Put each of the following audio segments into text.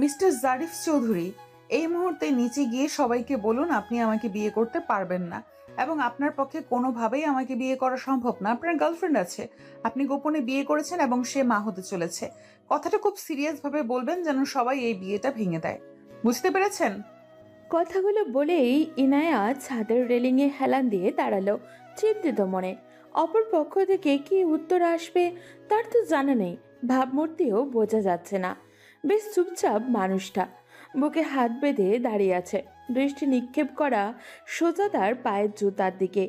Mister Zarif Chowdhury, এই মুহূর্তে নিচে গিয়ে সবাইকে বলুন আপনি আমাকে বিয়ে করতে পারবেন না এবং আপনার পক্ষে কোনোভাবেই আমাকে বিয়ে করা সম্ভব না। আপনার গার্লফ্রেন্ড আছে, আপনি গোপনে বিয়ে করেছেন এবং সে মা হতে চলেছে। কথাটা খুব সিরিয়াস ভাবে বলবেন যেন সবাই এই বিয়েটা ভেঙে দেয়। বুঝতে পেরেছেন? কথাগুলো বলেই ইনায়া ছাদের রেলিংয়ে হেলান দিয়ে দাঁড়ালো চিন্তিত মনে। অপর পক্ষ থেকে কি উত্তর আসবে তার তো জানা নেই, ভাবমূর্তিও বোঝা যাচ্ছে না। বেশ চুপচাপ মানুষটা, বুকে হাত বেঁধে দাঁড়িয়ে আছে, দৃষ্টি নিক্ষেপ করা সোজা তার পায়ের জুতার দিকে।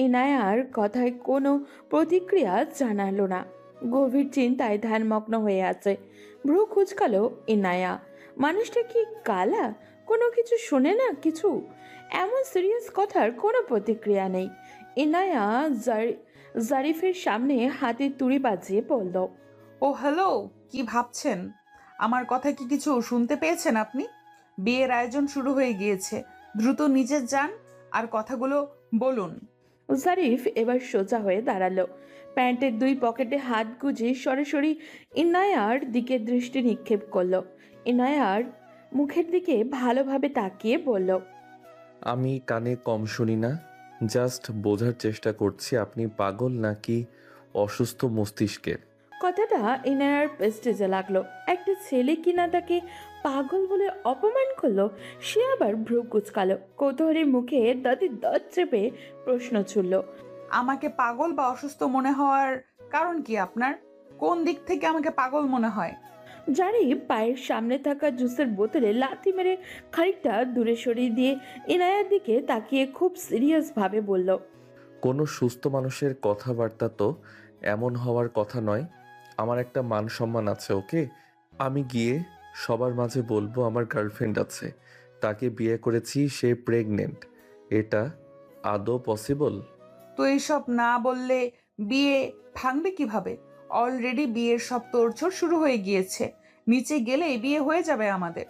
ইনায়ার কথায় কোনো প্রতিক্রিয়া জানালো না, গভীর চিন্তায় ধ্যানমগ্ন হয়ে আছে। ভ্রু কুঁচকালো ইনায়া। মানুষটা কি কালা? কোনো কিছু শোনে না কিছু? এমন সিরিয়াস কথার কোনো প্রতিক্রিয়া নেই। ইনায়া জারিফের সামনে হাতের তুড়ি বাজিয়ে বলল, ও হ্যালো, কি ভাবছেন? আমার কথা কি কিছু শুনতে পেয়েছেন আপনি? বিয়ের আয়োজন শুরু হয়ে গিয়েছে, দ্রুত নিচে যান আর কথাগুলো বলুন। জারিফ এবার সোজা হয়ে দাঁড়ালো, প্যান্টের দুই পকেটে হাত গুজে সরাসরি ইনায়ার দিকে দৃষ্টি নিক্ষেপ করলো। ইনায়ার মুখের দিকে ভালোভাবে তাকিয়ে বলল, আমি কানে কম শুনি না, জাস্ট বোঝার চেষ্টা করছি আপনি পাগল নাকি অসুস্থ মস্তিষ্কের। কথাটা ইনায়ার পেস্টেজে লাগলো। একটা ছেলে কিনা তাকে পাগল বলে অপমান করলো, সে আবার ভ্রু কুচকালো। কৌতূহলীর মুখে দাঁতে দাঁত চেপে প্রশ্ন ছুড়ল, আমাকে পাগল বা অসুস্থ মনে হওয়ার কারণ কি আপনার? কোন দিক থেকে আমাকে পাগল মনে হয়? জারি পায়ের সামনে থাকা জুসের বোতলে লাথি মেরে খানিকটা দূরে সরিয়ে দিয়ে ইনায়ার দিকে তাকিয়ে খুব সিরিয়াস ভাবে বলল, কোনো সুস্থ মানুষের কথাবার্তা তো এমন হওয়ার কথা নয়। আমার একটা মান সম্মান আছে, ওকে? আমি গিয়ে সবার মাঝে বলবো আমার গার্লফ্রেন্ড আছে, তাকে বিয়ে করেছি, সে প্রেগনেন্ট। এটা আদৌ পসিবল? তো এইসব না বললে বিয়ে ভাঙবে কিভাবে? অলরেডি বিয়ের সব তোড়জোড় শুরু হয়ে গিয়েছে, নিচে গেলেই বিয়ে হয়ে যাবে আমাদের।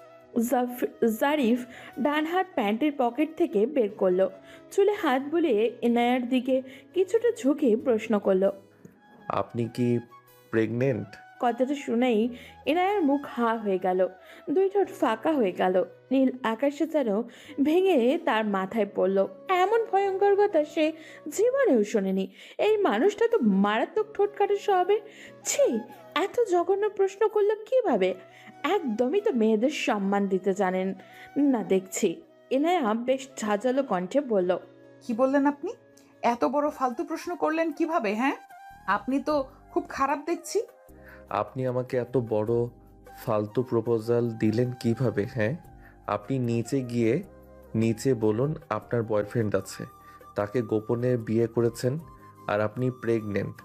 জারিফ ডান হাত প্যান্টের পকেট থেকে বের করলো, চুলে হাত বুলিয়ে ইনায়ার দিকে কিছুটা ঝুঁকে প্রশ্ন করলো। আপনি কি প্রেগনেন্ট? কথাটা শুনেই ইনায়ার মুখ হা হয়ে গেল, দুই ঠোঁট ফাঁকা হয়ে গেল। নীল আকাশে যেন ভেঙে তার মাথায় পড়ল। এমন ভয়ঙ্কর কথা সে জীবনেও শোনেনি। এই মানুষটা তো মারাত্মক ঠোঁট কাটা স্বভাবের। ছি, এত জঘন্য প্রশ্ন করলো কিভাবে? একদমই তো মেয়েদের সম্মান দিতে জানেন না দেখছি। ইনায়া বেশ ঝাঁঝালো কণ্ঠে বলল, কি বললেন আপনি? এত বড় ফালতু প্রশ্ন করলেন কিভাবে? হ্যাঁ, আপনি তো খুব খারাপ দেখছি। আপনি আমাকে এত বড় ফালতু প্রপোজাল দিলেন কিভাবে? হ্যাঁ, আপনি নিচে বলুন আপনার বয়ফ্রেন্ড আছে, তাকে গোপনে বিয়ে করেছেন, আর আপনি প্রেগনেন্ট।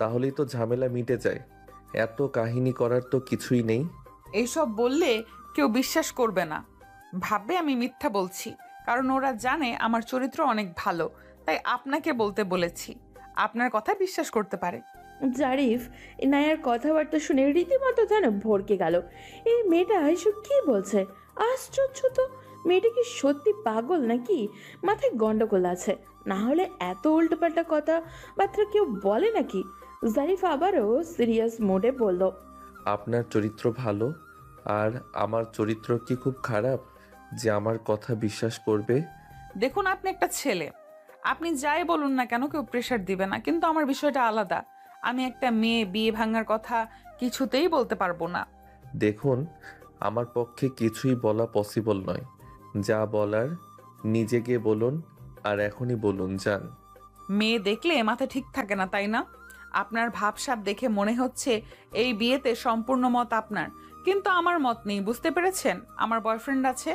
তাহলেই তো ঝামেলা মিটে যায়। এত কাহিনী করার তো কিছুই নেই। এইসব বললে কেউ বিশ্বাস করবে না, ভাববে আমি মিথ্যা বলছি, কারণ ওরা জানে আমার চরিত্র অনেক ভালো, তাই আপনাকে বলতে বলেছি, আপনার কথা বিশ্বাস করতে পারে। জারিফ ইনায়ার কথাবার্তা শুনে রীতিমতো যেন ভড়কে গেল। এই মেয়েটা এসব কি বলছে? আশ্চর্য তো, মেয়েটা কি সত্যি পাগল নাকি মাথায় গন্ডগোল আছে? না হলে এত উল্টোপাল্টা কথাবার্তা কেউ বলে নাকি? জারিফ আবারও সিরিয়াস মোডে বলল, আপনার চরিত্র ভালো, আর আমার চরিত্র কি খুব খারাপ যে আমার কথা বিশ্বাস করবে? দেখুন, আপনি একটা ছেলে, আপনি যাই বলুন না কেন কেউ প্রেশার দিবে না, কিন্তু আমার বিষয়টা আলাদা। আমি একটা মেয়ে, বিয়ে ভাঙার কথা কিছুতেই বলতে পারবো না। দেখুন, আমার পক্ষে কিছুই বলা পসিবল নয়। যা বলার নিজে গিয়ে বলুন, আর এখনই বলুন, যান। মেয়ে দেখলে মাথা ঠিক থাকে না, তাই না? আপনার ভাবসাব দেখে মনে হচ্ছে এই বিয়েতে সম্পূর্ণ মত আপনার, কিন্তু আমার মত নেই, বুঝতে পেরেছেন? আমার বয়ফ্রেন্ড আছে,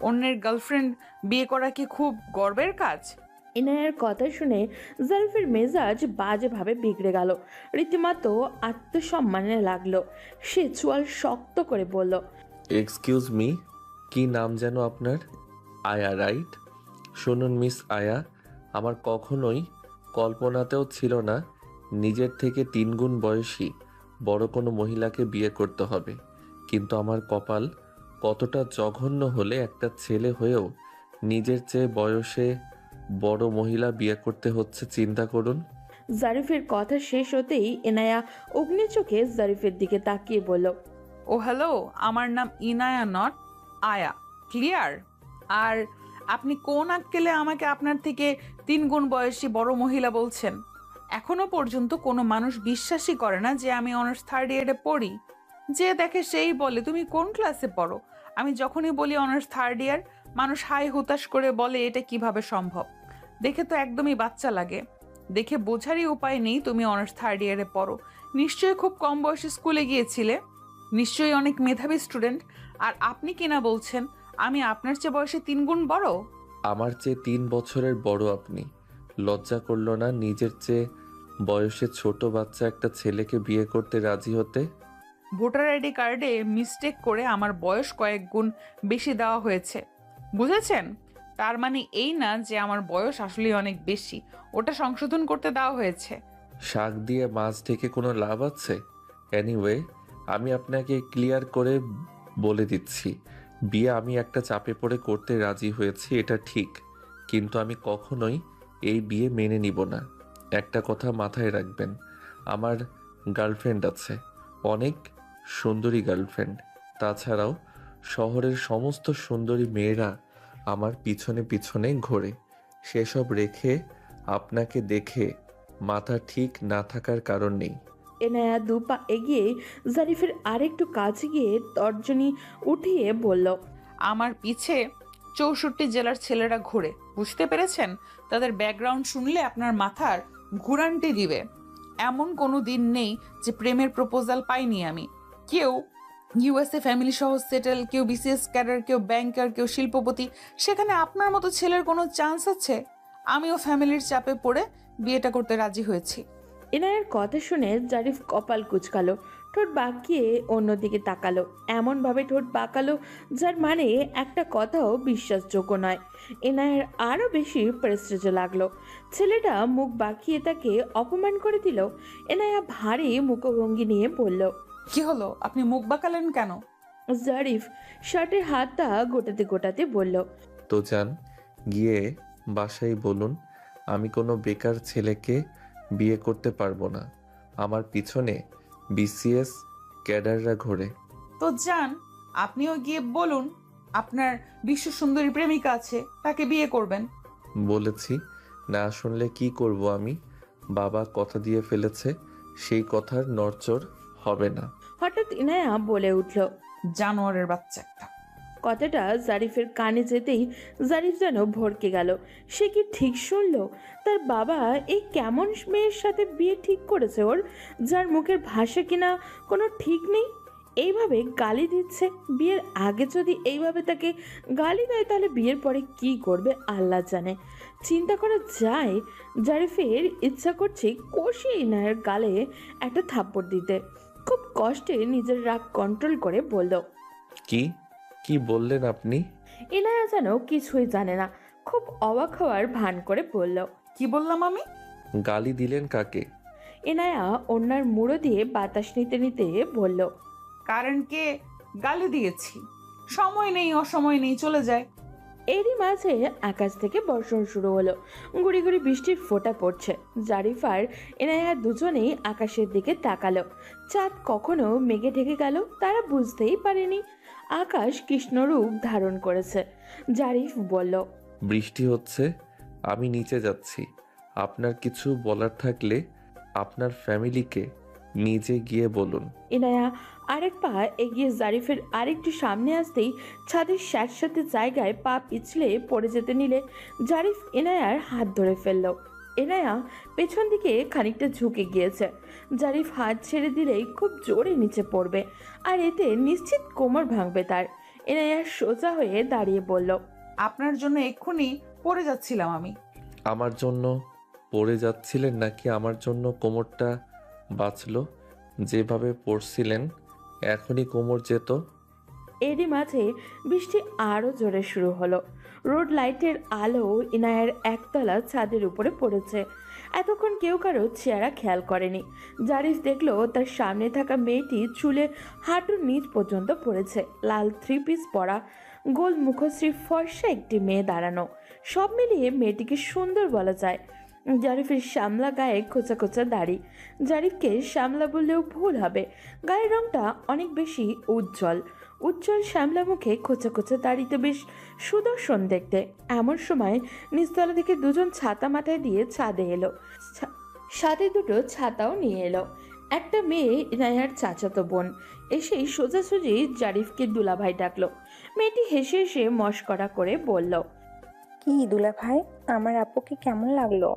অন্যের গার্লফ্রেন্ড বিয়ে করা কি খুব গর্বের কাজ? ইনায়ার কথা শুনে জারিফের মেজাজ বাজেভাবে বিগড়ে গেল, রীতিমতো আত্মসম্মানে লাগলো। সে চোয়াল শক্ত করে বলল, এক্সকিউজ মি, কি নাম যেন আপনার? আয়া, রাইট? শুনুন মিস আয়া, আমার কখনোই কল্পনাতেও ছিল না নিজের থেকে 3 গুণ বয়সী বড় কোনো মহিলাকে বিয়ে করতে হবে, কিন্তু আমার কপাল কতটা জঘন্য হলে একটা ছেলে হয়েও নিজের চেয়ে বয়সে বড় মহিলা বিয়ে করতে হচ্ছে, চিন্তা করুন। জারিফের কথা শেষ হতেই এনায়া অগ্নি চোখে জারিফের দিকে তাকিয়ে বলল, ও হ্যালো, আমার নাম ইনায়া নট আয়া, ক্লিয়ার? আর আপনি কোন আক্কেলে আমাকে আপনার থেকে 3 গুণ বয়সী বড় মহিলা বলছেন? এখনো পর্যন্ত কোনো মানুষ বিশ্বাসই করে না যে আমি অনার্স 3rd ইয়ারে পড়ি। যে দেখে সেই বলে তুমি কোন ক্লাসে পড়ো। আমি যখনই বলি অনার্স 3rd ইয়ার, মানুষ হাই হুতাশ করে বলে এটা কিভাবে সম্ভব। দেখে তো একদমই বাচ্চা লাগে। দেখে বোঝারই উপায় নেই তুমি অনার্স 3rd ইয়ারে পড়ো। নিশ্চয়ই খুব কম বয়সে স্কুলে গিয়েছিলে, নিশ্চয়ই অনেক মেধাবী স্টুডেন্ট। আর আপনি কিনা বলছেন আমি আপনার চেয়ে বয়সে 3 গুণ বড়। আমার চেয়ে 3 বছরের বড় আপনি। লজ্জা করলো না নিজের চেয়ে বয়সে ছোট বাচ্চা একটা ছেলেকে বিয়ে করতে রাজি হতে? ভোটার আইডি কার্ডে মিস্টেক করে আমার বয়স কয়েক গুণ বেশি দেওয়া হয়েছে, বুঝেছেন? তার মানে এই না যে আমার বয়স আসলেই অনেক বেশি, ওটা সংশোধন করতে দেওয়া হয়েছে। শাক দিয়ে মাছ ঢেকে কোনো লাভ আছে? এনিওয়ে, আমি আপনাকে ক্লিয়ার করে বলে দিচ্ছি, বিয়ে আমি একটা চাপে পড়ে করতে রাজি হয়েছি, এটা ঠিক। কিন্তু আমি কখনোই এই বিয়ে মেনে নিব না। একটা কথা মাথায় রাখবেন, আমার গার্লফ্রেন্ড আছে, অনেক সুন্দরী গার্লফ্রেন্ড। তাছাড়াও শহরের সমস্ত সুন্দরী মেয়েরা আমার পিছনে পিছনে ঘোরে। সেসব রেখে আপনাকে দেখে মাথা ঠিক না থাকার কারণ নেই। এনায়া 2 পা এগিয়ে জারিফের আরেকটু কাছে গিয়ে তর্জনী উঠিয়ে বলল, আমার পিছে 64 জেলার ছেলেরা ঘুরে, বুঝতে পেরেছেন? তাদের ব্যাকগ্রাউন্ড শুনলে আপনার মাথার ঘুরান্টি দিবে। এমন কোনো দিন নেই যে প্রেমের প্রপোজাল পাইনি আমি। কেউ ইউএসএ ফ্যামিলি সহ সেটেল, কেউ বিসিএস ক্যাডার, কেউ ব্যাংকার, কেউ শিল্পপতি। সেখানে আপনার মতো ছেলের কোনো চান্স আছে? আমিও ফ্যামিলির চাপে পড়ে বিয়েটা করতে রাজি হয়েছি। এনায়ার কথা শুনে জারিফ কপাল কুঁচকালো, ঠোঁট বাঁকিয়ে অন্যদিকে তাকালো, এমনভাবে ঠোঁট বাঁকালো যার মানে একটা কথাও বিশ্বাসযোগ্য নয়। এনায়ার আরও বেশি প্রেস্টেজে লাগলো। ছেলেটা মুখ বাঁকিয়ে তাকে অপমান করে দিল। এনায়া ভারী মুখভঙ্গি নিয়ে বলল, কি হলো, আপনি মুখ বাঁকালেন কেন? জারিফ শার্টের হাতটা গোটাতে গোটাতে বলল, তো যান, গিয়ে বাসায় বলুন আমি কোনো বেকার ছেলেকে বিয়ে করতে পারবো না। আমার পিছনে বিসিএস ক্যাডাররা ঘোরে। তো যান, আপনিও গিয়ে বলুন আপনার বিশ্ব সুন্দরী প্রেমিকা আছে, তাকে বিয়ে করবেন। বলেছি, না শুনলে কি করব আমি? বাবা কথা দিয়ে ফেলেছে, সেই কথার নড়চড় হবে না। হঠাৎ ইনায়া বলে উঠল। জানোয়ারের বাচ্চা একটা। কথাটা জারিফের কানে যেতেই জারিফ যেন ভড়কে গেল। সে কি ঠিক শুনল? তার বাবা এই কেমন মেয়ের সাথে বিয়ে ঠিক করেছে ওর, যার মুখের ভাষা কিনা কোনো ঠিক নেই। এইভাবে গালি দিচ্ছে। বিয়ের আগে যদি এইভাবে তাকে গালি দেয় তাহলে বিয়ের পরে কি করবে আল্লাহ জানে। চিন্তা করা যায়। জারিফের ইচ্ছা করছে কষিয়ে ইনায়ের গালে একটা থাপ্পড় দিতে। খুব কষ্টে নিজের রাগ কন্ট্রোল করে বলল, কি কি বললেন আপনি? ইনায়া যেন কিছুই জানে না, খুব অবাক হওয়ার ভান করে বলল। কি বললাম আমি? গালি দিলেন কাকে? ইনায়া ওনার মুড়ো দিয়ে বাতাস নিতে নিতে বলল, কারেন্টকে গালি দিয়েছি। সময় নেই, অসময় নেই, চলে যায়। এরই মাঝে আকাশ থেকে বর্ষণ শুরু হলো। গুড়ি গুড়ি বৃষ্টির ফোঁটা পড়ছে। জারিফ আর ইনায়া দুজনেই আকাশের দিকে তাকালো। চাঁদ কখনো মেঘে ঢেকে গেল তারা বুঝতেই পারেনি। আকাশ কৃষ্ণরূপ ধারণ করেছে। জারিফ বলল, বৃষ্টি হচ্ছে, আমি নিচে যাচ্ছি। আপনার কিছু বলার থাকলে আপনার ফ্যামিলিকে নিজে গিয়ে বলুন। ইনায়া আরেক পা এগিয়ে জারিফের আরেকটু সামনে আসতেই ছাদের স্যাঁতস্যাঁতে জায়গায় পা পিছলে পড়ে যেতে নিলে জারিফ ইনায়ার হাত ধরে ফেলল। ইনায়া পেছন দিকে খানিকটা ঝুঁকে গিয়েছে। জারিফ হাত ছেড়ে দিলেই খুব জোরে নিচে পড়বে, আর এতে নিশ্চিত কোমর ভাঙবে তার। ইনায়া সোজা হয়ে দাঁড়িয়ে বলল, আপনার জন্য এক্ষুনি পড়ে যাচ্ছিলাম আমি। আমার জন্য পড়ে যাচ্ছিলেন নাকি আমার জন্য কোমরটা বাঁচলো? যেভাবে পড়ছিলেন এখনই কোমর যেত। এরই মাঝে বৃষ্টি আরও জোরে শুরু হলো। রোড লাইটের আলো ইনায়ার একতলা ছাদের উপরে পড়েছে। এতক্ষণ কেউ কারো চেহারা খেয়াল করেনি। জারিফ দেখলো তার সামনে থাকা মেয়েটি চুলে হাঁটুর নিচ পর্যন্ত পড়েছে। লাল 3 পিস পরা, গোল মুখশ্রী, ফর্সা একটি মেয়ে দাঁড়ানো। সব মিলিয়ে মেয়েটিকে সুন্দর বলা যায়। জারিফের শ্যামলা গায়ে খোঁচা খোঁচা দাড়ি। জারিফকে শ্যামলা বললেও ভুল হবে, গায়ের রংটা অনেক বেশি উজ্জ্বল। উজ্জ্বল শ্যামলা মুখে খোঁচা খোঁচা দাড়িতে বেশ সুদর্শন দেখতে। এমন সময় নিচতলা থেকে দুজন ছাতা মাথায় দিয়ে ছাদে এলো। সাথে দুটো ছাতাও নিয়ে এলো। একটা মেয়ে ইনায়ার চাচাতো বোন এসেই সোজাসুজি জারিফকে দুলাভাই ডাকলো। মেয়েটি হেসে হেসে মশকরা করে বলল, কি দুলাভাই, আমার আপুকে কেমন লাগলো?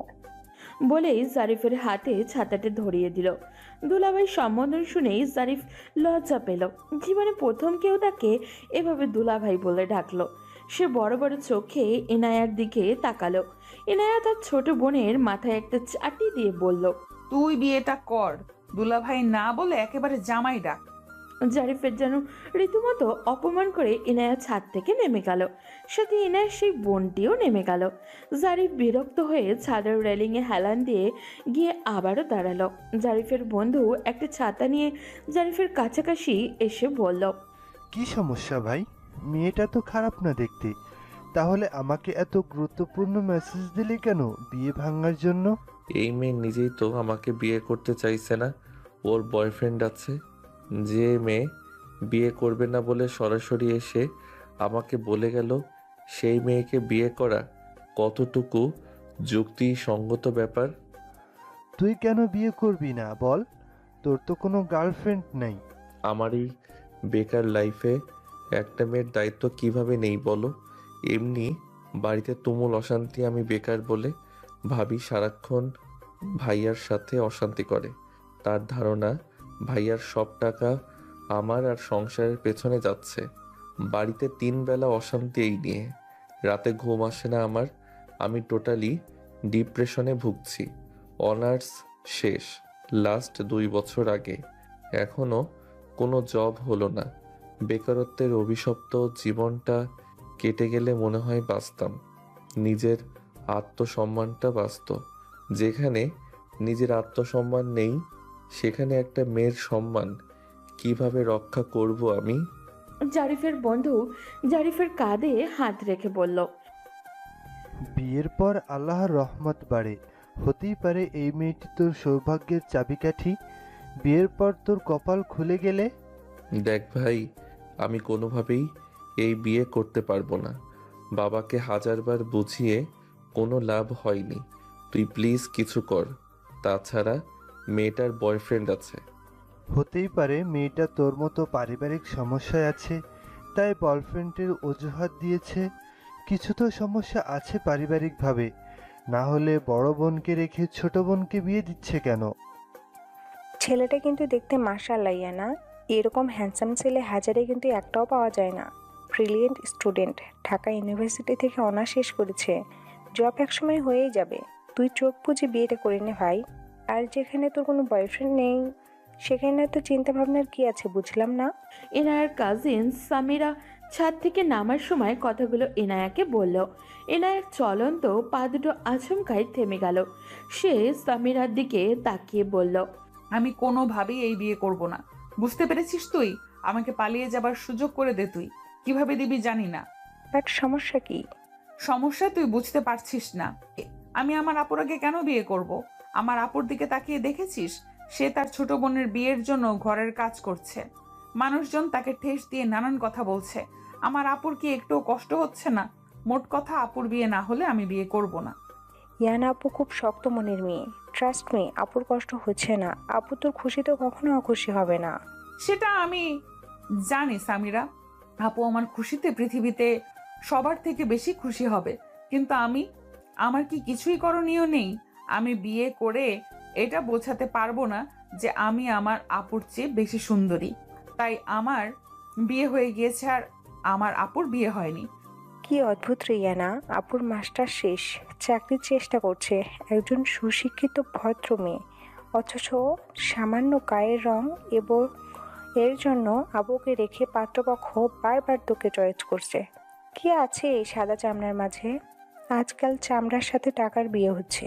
বলেই জারিফের হাতে ছাতাটা ধরিয়ে দিল। দুলাভাই সম্বোধন শুনেই জারিফ লজ্জা পেল। জীবনে প্রথম কেউ তাকে এভাবে দুলাভাই বলে ডাকলো। সে বড় বড় চোখে ইনায়ার দিকে তাকালো। ইনায়া তার ছোট বোনের মাথায় একটা চাটি দিয়ে বলল, তুই বিয়েটা কর, দুলাভাই না বলে একেবারে জামাই ডাক। জারিফের যেন রীতিমতো অপমান করে ইনায়া ছাদ থেকে নেমে গেল। সাথে ইনায়ার সেই বোনটিও নেমে গেল। জারিফ বিরক্ত হয়ে ছাদের রেলিংয়ে হেলান দিয়ে গিয়ে আবারও দাঁড়ালো। জারিফের বন্ধু একটা ছাতা নিয়ে জারিফের কাছাকাছি এসে বলল, কি সমস্যা ভাই? মেয়েটা তো খারাপ না দেখতে, তাহলে আমাকে এত গুরুত্বপূর্ণ মেসেজ দিলে কেন বিয়ে ভাঙার জন্য? এই মেয়ে নিজেই তো আমাকে বিয়ে করতে চাইছে না, ওর বয়ফ্রেন্ড আছে। যে মেয়ে বিয়ে করবে না বলে সরাসরি এসে আমাকে বলে গেল, সেই মেয়েকে বিয়ে করা কতটুকু যুক্তিসঙ্গত ব্যাপার? তুই কেন বিয়ে করবি না বল? তোর তো কোনো গার্লফ্রেন্ড নেই। আমার এই বেকার লাইফে একটা মেয়ের দায়িত্ব কিভাবে নেই বলো? এমনি বাড়িতে তুমুল অশান্তি, আমি বেকার বলে ভাবি সারাক্ষণ ভাইয়ার সাথে অশান্তি করে। তার ধারণা ভাইয়ার সব টাকা আমার আর সংসারের পেছনে যাচ্ছে। বাড়িতে 3 বেলা অশান্তি এই নিয়ে, রাতে ঘুম আসে না আমার। আমি টোটালি ডিপ্রেশনে ভুগছি। অনার্স শেষ লাস্ট 2 বছর আগে, এখনো কোনো জব হলো না। বেকারত্বের অভিশপ্ত জীবনটা কেটে গেলে মনে হয় বাঁচতাম, নিজের আত্মসম্মানটা বাঁচত। যেখানে নিজের আত্মসম্মান নেই, সেখানে একটা মেয়ের সম্মান কিভাবে রক্ষা করব আমি? জারিফের বন্ধু জারিফের কাঁধে হাত রেখে বলল, বিয়ের পর আল্লাহর রহমত বাড়ে। হতেই পারে এই মেয়েটি তোর সৌভাগ্যের চাবিকাঠি। বিয়ের পর তোর কপাল খুলে গেলে। দেখ ভাই, আমি কোনোভাবেই এই বিয়ে করতে পারবো না। বাবাকে 1000বার বুঝিয়ে কোনো লাভ হয়নি। তুই প্লিজ কিছু কর। তাছাড়া মেয়েটার বয়ফ্রেন্ড আছে। হতেই পারে মেয়েটা তোর মতো পারিবারিক সমস্যায় আছে, তাই বয়ফ্রেন্ডের অজুহাত দিয়েছে। কিছু তো সমস্যা আছে পারিবারিকভাবে, না হলে বড় বোনকে রেখে ছোট বোনকে বিয়ে দিচ্ছে কেন? ছেলেটা কিন্তু দেখতে মাশাআল্লাহ না, এরকম হ্যান্ডসাম ছেলে হাজারে কিন্তু একটাও পাওয়া যায় না। ব্রিলিয়েন্ট স্টুডেন্ট, ঢাকা ইউনিভার্সিটি থেকে অনার্স শেষ করেছে। জব একসময় হয়েই যাবে। তুই চোখ বুজে বিয়েটা করে নে ভাই। আর যেখানে তোর কোনো বয়ফ্রেন্ড নেই সেখানে তো চিন্তা ভাবনার কি আছে বুঝলাম না। এনায়ার কাজিন সামিরা ছাদ থেকে নামার সময় কথাগুলো এনায়াকে বলল। এনায়ার চলন্ত পা দুটো আচমকায় থেমে গেল। সে সামিরার দিকে তাকিয়ে বলল, আমি কোনোভাবেই এই বিয়ে করব না। বুঝতে পেরেছিস তুই? আমাকে পালিয়ে যাবার সুযোগ করে দে তুই। কিভাবে দিবি জানি না। বাট সমস্যা কি? সমস্যা তুই বুঝতে পারছিস না। আমি আমার আপুর আগে কেন বিয়ে করব? আমার আপুর দিকে তাকিয়ে দেখেছিস? সে তার ছোট বোনের বিয়ের জন্য ঘরের কাজ করছে। মানুষজন তাকে ঠেস দিয়ে নানান কথা বলছে। আমার আপুর কি একটুও কষ্ট হচ্ছে না? মোট কথা, আপুর বিয়ে না হলে আমি বিয়ে করব না। ইয়ানা আপু খুব শক্ত মনের মেয়ে। ট্রাস্ট মি, আপুর কষ্ট হচ্ছে না। আপু তোর খুশিতে কখনো অখুশি হবে না। সেটা আমি জানি সামিরা। আপু আমার খুশিতে পৃথিবীতে সবার থেকে বেশি খুশি হবে। কিন্তু আমার কি কিছুই করণীয় নেই? আমি বিয়ে করে এটা বোঝাতে পারবো না যে আমি আমার আপুর চেয়ে বেশি সুন্দরী। তাই আমার বিয়ে হয়ে গিয়েছে আর আমার আপুর বিয়ে হয়নি। কি অদ্ভুত রে ইয়ানা, আপুর মাস্টার শেষ, চাকরির চেষ্টা করছে, একজন সুশিক্ষিত ভদ্র মেয়ে, অথচ সামান্য গায়ের রং এবং এর জন্য আবুকে রেখে পাত্রপক্ষ বারবার তোকে চয়েস করছে। কি আছে এই সাদা চামড়ার মাঝে? আজকাল চামড়ার সাথে টাকার বিয়ে হচ্ছে,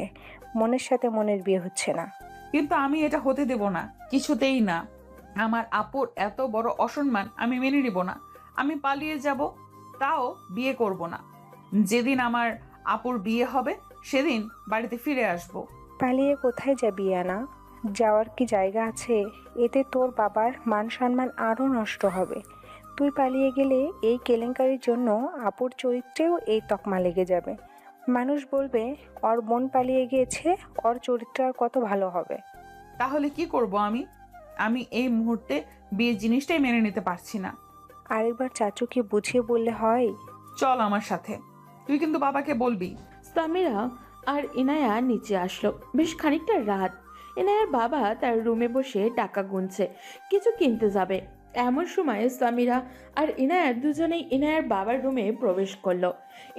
মনের সাথে মনের বিয়ে হচ্ছে না। কিন্তু আমি এটা হতে দেব না, কিছুতেই না। আমার আপুর এত বড় অসম্মান আমি মেনে নিব না। আমি পালিয়ে যাব, তাও বিয়ে করব না। যেদিন আমার আপুর বিয়ে হবে সেদিন বাড়িতে ফিরে আসব। পালিয়ে কোথায় যাবি ইয়ানা? যাওয়ার কি জায়গা আছে? এতে তোর বাবার মান সম্মান আরও নষ্ট হবে। তুই পালিয়ে গেলে এই কেলেঙ্কারির জন্য আপুর চরিত্রেও এই তকমা লেগে যাবে। মানুষ বলবে ওর বোন পালিয়ে গিয়েছে, ওর চরিত্র আর কত ভালো হবে। তাহলে কি করব আমি? আমি এই মুহূর্তে বিয়ের জিনিসটাই মেনে নিতে পারছি না। আরেকবার চাচুকে বুঝিয়ে বললে হয়। চল আমার সাথে। তুই কিন্তু বাবাকে বলবি। সামিরা আর ইনায়া নিচে আসলো। বেশ খানিকটা রাত। ইনায়ার বাবা তার রুমে বসে টাকা গুনছে, কিছু কিনতে যাবে। এমন সময় সামিরা আর ইনায়া দুজনেই ইনায়ার বাবার রুমে প্রবেশ করলো।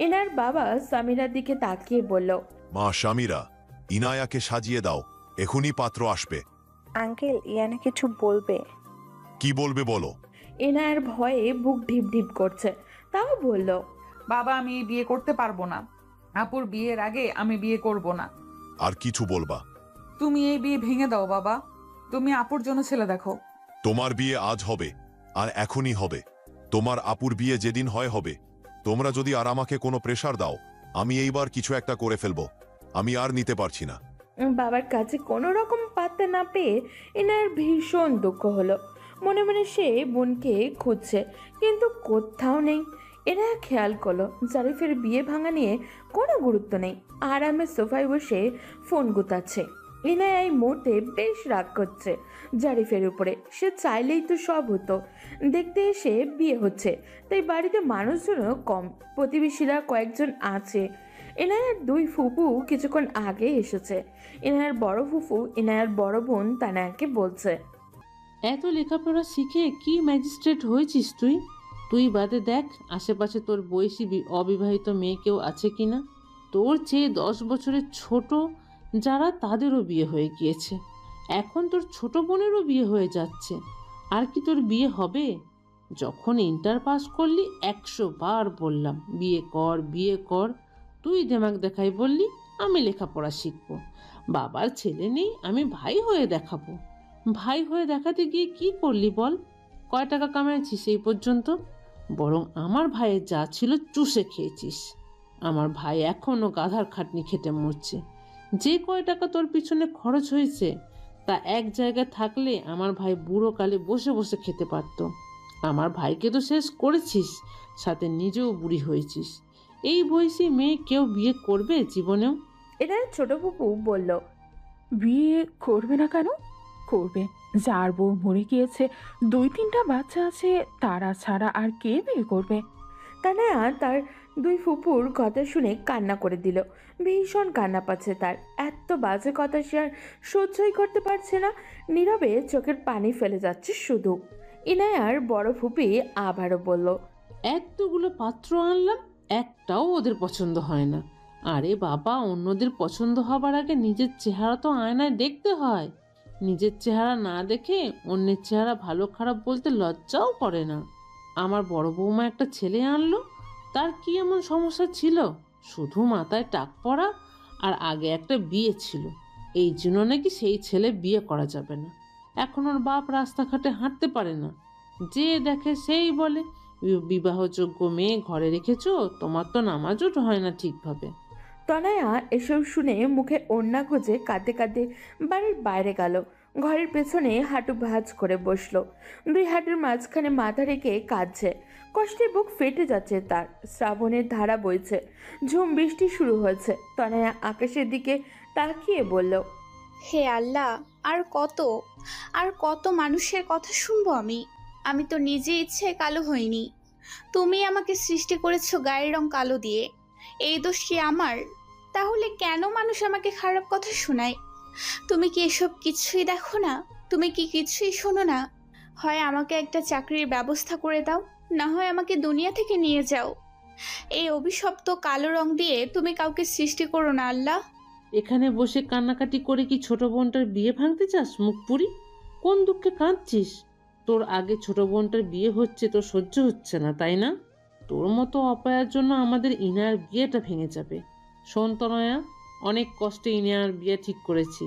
ইনায়ার বাবা সামিরার দিকে তাকিয়ে বলল, মা সামিরা, ইনায়াকে সাজিয়ে দাও, এখনই পাত্র আসবে। আঙ্কেল, ইয়ানা কিছু বলবে। কি বলবে বলো? ইনায়ার ভয়ে বুক ঢিপ ঢিপ করছে, তাও বলল, বাবা, আমি এই বিয়ে করতে পারবো না। আপুর বিয়ের আগে আমি বিয়ে করব না। আর কিছু বলবা? তুমি এই বিয়ে ভেঙে দাও বাবা। তুমি আপুর জন্য ছেলে দেখো। তোমার বিয়ে আজ হবে, আর এখনই হবে। তোমার আপুর বিয়ে যেদিন হয় হবে। তোমরা যদি আর আমাকে কোনো প্রেসার দাও, আমি এইবার কিছু একটা করে ফেলবো। আমি আর নিতে পারছি না। বাবার কাছে কোনো রকম পাত্তা না পেয়ে ইনায়ার ভীষণ দুঃখ হলো। মনে মনে সে বোনকে খুঁজছে, কিন্তু কোথাও নেই। এরা খেয়াল করলো জারিফের বিয়ে ভাঙা নিয়ে কোনো গুরুত্ব নেই। আরামে সোফায় বসে ফোন গুতাচ্ছে। ইনায়া এই মুহূর্তে বেশ রাগ করছে জারিফের উপরে। সে চাইলেই তো সব হতো। দেখতে এসে বিয়ে হচ্ছে, তাই বাড়িতে মানুষজনও কম, প্রতিবেশীরা কয়েকজন আছে। ইনায়ার দুই ফুপু কিছুক্ষণ আগে এসেছে। ইনায়ার বড় ফুফু ইনায়ার বড় বোন তানায়াকে বলছে, এত লেখাপড়া শিখে কি ম্যাজিস্ট্রেট হয়েছিস তুই? তুই বাদে দেখ আশেপাশে তোর বয়সী অবিবাহিত মেয়ে কেউ আছে কি না। তোর চেয়ে 10 বছরের ছোট যারা, তাদেরও বিয়ে হয়ে গিয়েছে। এখন তোর ছোট বোনেরও বিয়ে হয়ে যাচ্ছে। আর কি তোর বিয়ে হবে? যখন ইন্টার পাস করলি 100 বার বললাম বিয়ে কর বিয়ে কর। তুই দেমাগ দেখাই বললি আমি লেখাপড়া শিখবো। বাবার ছেলে নেই, আমি ভাই হয়ে দেখাবো। ভাই হয়ে দেখাতে গিয়ে কি করলি বল? কয় টাকা কামাইছিস এই পর্যন্ত? বরং আমার ভাইয়ের যা ছিল চুষে খেয়েছিস। আমার ভাই এখনো গাধার খাটনি খেটে মরছে। যে কয় টাকা তোর পিছনে খরচ হয়েছে তা এক জায়গায় থাকলে আমার ভাই বুড়ো কালে বসে বসে খেতে পারত। আমার ভাইকে তো শেষ করেছিস, সাথে নিজেও বুড়ি হয়েছিস। এই বয়সী মেয়ে কেউ বিয়ে করবে জীবনেও? এনার ছোট ফুপু বলল, বিয়ে করবে না কেন? করবে। যার বউ মরে গিয়েছে, 2-3টা বাচ্চা আছে, তারা ছাড়া আর কে বিয়ে করবে? তানায়া তার দুই ফুপুর কথা শুনে কান্না করে দিল। ভীষণ কান্না পাচ্ছে তার। এত বাজে কথা সে আর সহ্যই করতে পারছে না। নীরবে চোখের পানি ফেলে যাচ্ছে শুধু। ইনায়ার বড় ফুপি আবারও বলল, এতগুলো পাত্র আনলাম, একটাও ওদের পছন্দ হয় না। আরে বাবা, অন্যদের পছন্দ হবার আগে নিজের চেহারা তো আয়নায় দেখতে হয়। নিজের চেহারা না দেখে অন্যের চেহারা ভালো খারাপ বলতে লজ্জাও করে না। আমার বড় বৌমা একটা ছেলে আনলো, তার কি এমন সমস্যা ছিল? শুধু মাথায় টাক পড়া, আর আগে একটা বিয়ে ছিল। এই জন্য নাকি সেই ছেলে বিয়ে করা যাবে না। এখন ওর বাপ রাস্তাঘাটে হাঁটতে পারে না। যে দেখে সেই বলে বিবাহযোগ্য মেয়ে ঘরে রেখেছো, তোমার তো নামাজও হয় না ঠিকভাবে। তনয়া এসব শুনে মুখে ওড়না গুজে কাঁদতে কাঁদতে বাড়ির বাইরে গেল। ঘরের পেছনে হাঁটু ভাঁজ করে বসলো। দুই হাঁটুর মাঝখানে মাথা রেখে কাঁদছে। কষ্টে বুক ফেটে যাচ্ছে তার। শ্রাবণের ধারা বইছে, ঝুম বৃষ্টি শুরু হয়েছে। তনয়া আকাশের দিকে তাকিয়ে বলল, হে আল্লাহ, আর কত মানুষের কথা শুনবো আমি? আমি তো নিজে ইচ্ছে কালো হইনি। তুমি আমাকে সৃষ্টি করেছো গায়ের রং কালো দিয়ে। এই দোষ কি আমার? তাহলে কেন মানুষ আমাকে খারাপ কথা শোনায়? তুমি কি এসব কিছুই দেখো না? তুমি কি কিছুই শোনো না? হয় আমাকে একটা চাকরির ব্যবস্থা করে দাও, না হয় আমাকে দুনিয়া থেকে নিয়ে যাও। এই অভিশপ্ত কালো রং দিয়ে তুমি কাউকে সৃষ্টি করো না আল্লাহ। এখানে বসে কান্নাকাটি করে কি ছোট বোনটার বিয়ে ভাঙতে চাস মুখ পুরি? কোন দুঃখে কাঁদছিস? তোর আগে ছোট বোনটার বিয়ে হচ্ছে, তোর সহ্য হচ্ছে না তাই না? তোর মতো অপায়ার জন্য আমাদের ইনার বিয়েটা ভেঙে যাবে। শোন তনয়া, অনেক কষ্টে ইনার বিয়ে ঠিক করেছি।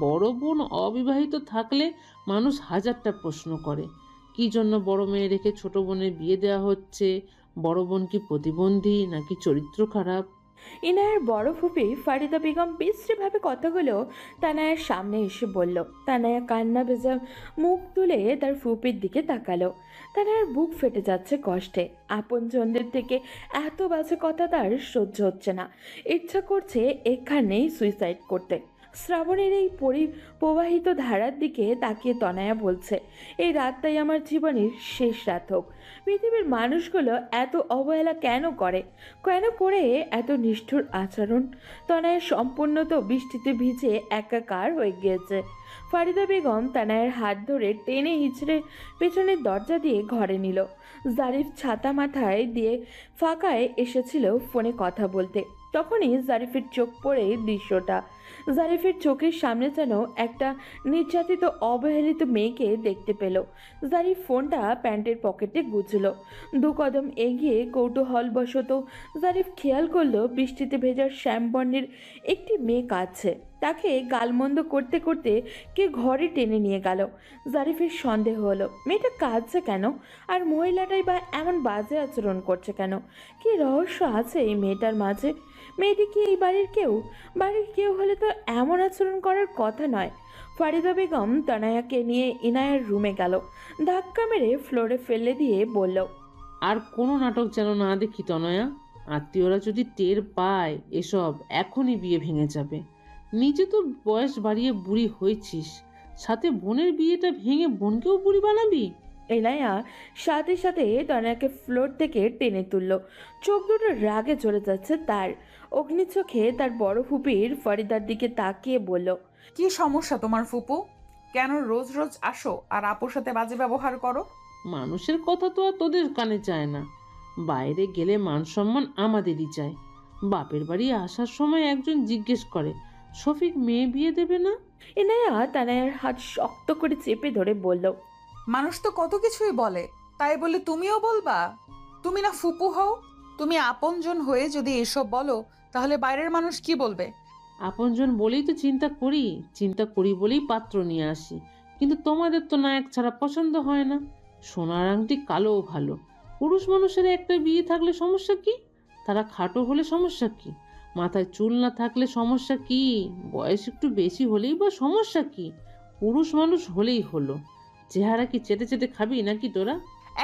বড় বোন অবিবাহিত থাকলে মানুষ হাজারটা প্রশ্ন করে, কি জন্য বড় মেয়ে রেখে ছোট বোনের বিয়ে দেওয়া হচ্ছে? বড় বোন কি প্রতিবন্ধী নাকি চরিত্র খারাপ? ইনায়ার বড় ফুপি ফারিদা বেগম বিশ্রীভাবে কথাগুলো তানায়ার সামনে এসে বলল। তানায়া কান্না ভেজা মুখ তুলে তার ফুপির দিকে তাকালো। তানায়ার বুক ফেটে যাচ্ছে কষ্টে। আপনজনদের থেকে এত বাজে কথা তার সহ্য হচ্ছে না। ইচ্ছা করছে এখানেই সুইসাইড করতে। শ্রাবণের এই প্রবাহিত ধারার দিকে তাকিয়ে তনয়া বলছে, এই রাতটাই আমার জীবনের শেষ রাত হোক। পৃথিবীর মানুষগুলো এত অবহেলা কেন করে, কেন করে এত নিষ্ঠুর আচরণ? তনয়া সম্পূর্ণ তো বৃষ্টিতে ভিজে একাকার হয়ে গিয়েছে। ফারিদা বেগম তানায়ের হাত ধরে টেনে হিচড়ে পেছনের দরজা দিয়ে ঘরে নিল। জারিফ ছাতা মাথায় দিয়ে ফাঁকায় এসেছিল ফোনে কথা বলতে। তখনই জারিফের চোখ পড়ে দৃশ্যটা। জারিফের চোখের সামনে যেন একটা নির্যাতিত অবহেলিত মেয়েকে দেখতে পেল। জারিফ ফোনটা প্যান্টের পকেটে গুজল। 2 কদম এগিয়ে কৌতূহলবশত জারিফ খেয়াল করলো বৃষ্টিতে ভেজা শ্যামবর্ণের একটি মেয়ে কাঁদছে। তাকে গালমন্দ করতে করতে কে ঘরে টেনে নিয়ে গেল। জারিফের সন্দেহ হলো মেয়েটা কাঁদছে কেন, আর মহিলাটাই বা এমন বাজে আচরণ করছে কেন? কি রহস্য আছে এই মেয়েটার মাঝে? মেয়েটি কি এই বাড়ির কেউ? বাড়ির কেউ হলে তো এমন আচরণ করার কথা নয়। ফারিদা বেগম তনয়াকে নিয়ে ইনায়ার রুমে গেল। ধাক্কা মেরে ফ্লোরে ফেলে দিয়ে বলল, আর কোনো নাটক যেন না দেখি তনয়া। আত্মীয়রা যদি টের পায় এসব, এখনই বিয়ে ভেঙে যাবে। নিজে তো বয়স বাড়িয়ে বুড়ি হয়েছিস, সাথে বোনের বিয়েটা ভেঙে বোনকেও বুড়ি বানাবি? ইনায়া সাথে সাথে তনয়াকে ফ্লোর থেকে টেনে তুলল। চোখ দুটো রাগে জ্বলে যাচ্ছে তার। অগ্নি চোখে তার বড় ফুপির ফরিদার দিকে তাকিয়ে বলল, কি সমস্যা তোমার ফুপু? কেন রোজ রোজ আসো আর আপুর সাথে বাজে ব্যবহার করো? মানুষের কথা তো আর তোদের কানে যায় না। বাইরে গেলে মান সম্মান আমাদেরই চাই। বাপের বাড়ি আসার সময় একজন জিজ্ঞেস করে, শফিক মেয়ে বিয়ে দেবে না? ইনায়া তানায়ার হাত শক্ত করে চেপে ধরে বলল, মানুষ তো কত কিছুই বলে, তাই বলে তুমিও বলবা? তুমি না ফুপু হও? তুমি আপনজন হয়ে যদি এসব বলো তাহলে বাইরের মানুষ কি বলবে? আপনজন বলেই তো চিন্তা করি বলেই পাত্র নিয়ে আসি। কিন্তু তোমাদের তো নায়ক ছাড়া পছন্দ হয় না। সোনার আংটি কালোও ভালো। পুরুষ মানুষের একটা বিয়ে থাকলে সমস্যা কি? তারা খাটো হলে সমস্যা কি? মাথায় চুল না থাকলে সমস্যা কি? বয়স একটু বেশি হলেই বা সমস্যা কি? পুরুষ মানুষ হলেই হলো। চেহারা কি চেটে চেটে খাবি নাকি তোরা?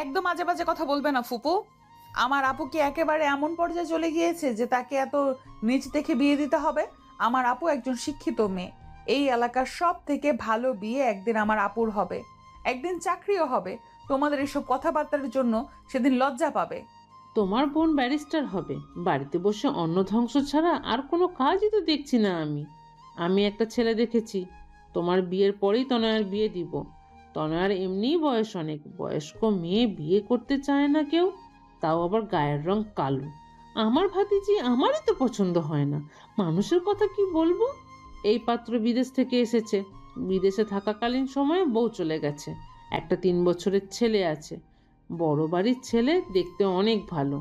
একদম আজে বাজে কথা বলবে না ফুপু। আমার আপু কি একেবারে এমন পর্যায়ে চলে গিয়েছে যে তাকে এত নিচ দেখে বিয়ে দিতে হবে? আমার আপু একজন শিক্ষিত মেয়ে। এই এলাকার সব থেকে ভালো বিয়ে একদিন আমার আপুর হবে, একদিন চাকরিও হবে। তোমাদের এসব কথাবার্তার জন্য সেদিন লজ্জা পাবে। তোমার বোন ব্যারিস্টার হবে, বাড়িতে বসে অন্ন ধ্বংস ছাড়া আর কোনো কাজই তো দেখছি না আমি একটা ছেলে দেখেছি। তোমার বিয়ের পরেই তনয়ার বিয়ে দিব। তনয়ার এমনিই বয়স অনেক, বয়স্ক মেয়ে বিয়ে করতে চায় না কেউ, তাও আবার গায়ের রং কালো। আমার ভাতিজি আমারই তো পছন্দ হয় না, মানুষের কথা কি বলবো? এই পাত্র বিদেশ থেকে এসেছে, বিদেশে থাকাকালীন সময়ে বউ চলে গেছে, একটা 3 বছরের ছেলে আছে। বড় বাড়ির ছেলে, দেখতে অনেক ভালো।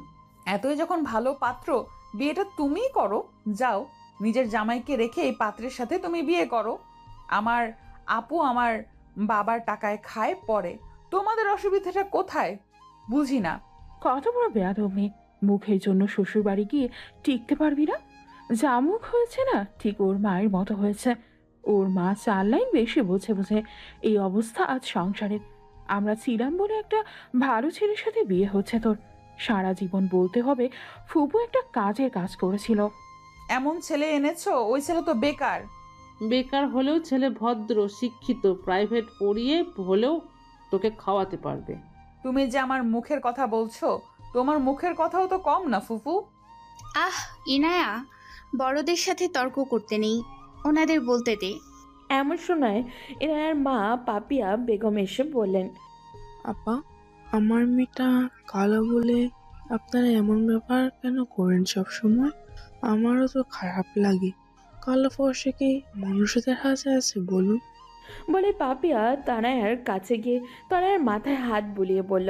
এতই যখন ভালো পাত্র, বিয়েটা তুমিই করো। যাও, নিজের জামাইকে রেখে এই পাত্রের সাথে তুমি বিয়ে করো। আমার আপু আমার বাবার টাকায় খায় পরে। তোমাদের অসুবিধাটা কোথায় বুঝি না। কত বড় বেয়াদব মেয়ে! মুখের জন্য শ্বশুর বাড়ি গিয়ে টিকতে পারবি না? যা মুখ হয়েছে না, ঠিক ওর মায়ের মতো হয়েছে। ওর মা 4 লাইন বেশি বুঝে বুঝে এই অবস্থা আজ সংসারের। আমরা ছিলাম বলে একটা ভালো ছেলের সাথে বিয়ে হচ্ছে তোর। সারা জীবন বলতে হবে ফুপু একটা কাজের কাজ করেছিল। এমন ছেলে এনেছো, ওই ছেলে তো বেকার। বেকার হলেও ছেলে ভদ্র, শিক্ষিত, প্রাইভেট পড়িয়ে হলেও তোকে খাওয়াতে পারবে। তুমি যে আমার মুখের কথা বলছো, তোমার মুখের কথাও তো কম না ফুফু। আহ ইনায়া, বড়দের সাথে তর্ক করতে নেই, ওনাদের বলতে দে। এমন সময় ইনায়ার মা পাপিয়া বেগম এসে বললেন, আপা, আমার মেয়েটা কালো বলে আপনারা এমন ব্যাপার কেন করেন সব সময়? আমারও তো খারাপ লাগে। কালো ফর্সা কি মানুষদের হাতে আছে বলুন? বলে পাপিয়া তানায়ার কাছে গিয়ে তানায়ার মাথায় হাত বুলিয়ে বলল,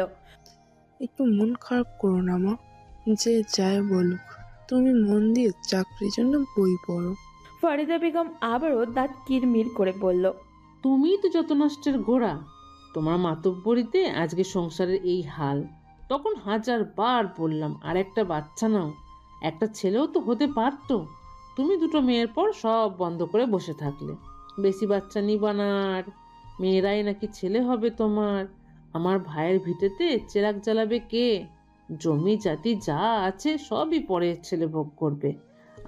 একটু মন খারাপ করো না মা, যে যাই বলুক, তুমি মন দিয়ে চাকরির জন্য বই পড়ো। ফারিদা বেগম আবারও দাঁত কিরমির করে বলল, তুমিই তো যত নষ্টের গোড়া। তোমার মাতব্বরিতে আজকে সংসারের এই হাল। তখন 1000 বার বললাম আর একটা বাচ্চা নাও, একটা ছেলেও তো হতে পারতো। তুমি দুটো মেয়ের পর সব বন্ধ করে বসে থাকলে। বেশি বাচ্চা নিবা না আর। মেয়েরাই নাকি ছেলে হবে তোমার। আমার ভাইয়ের ভিটেতে চেরাগ জ্বালাবে কে? জমি জাতি যা আছে সবই পরের ছেলে ভোগ করবে।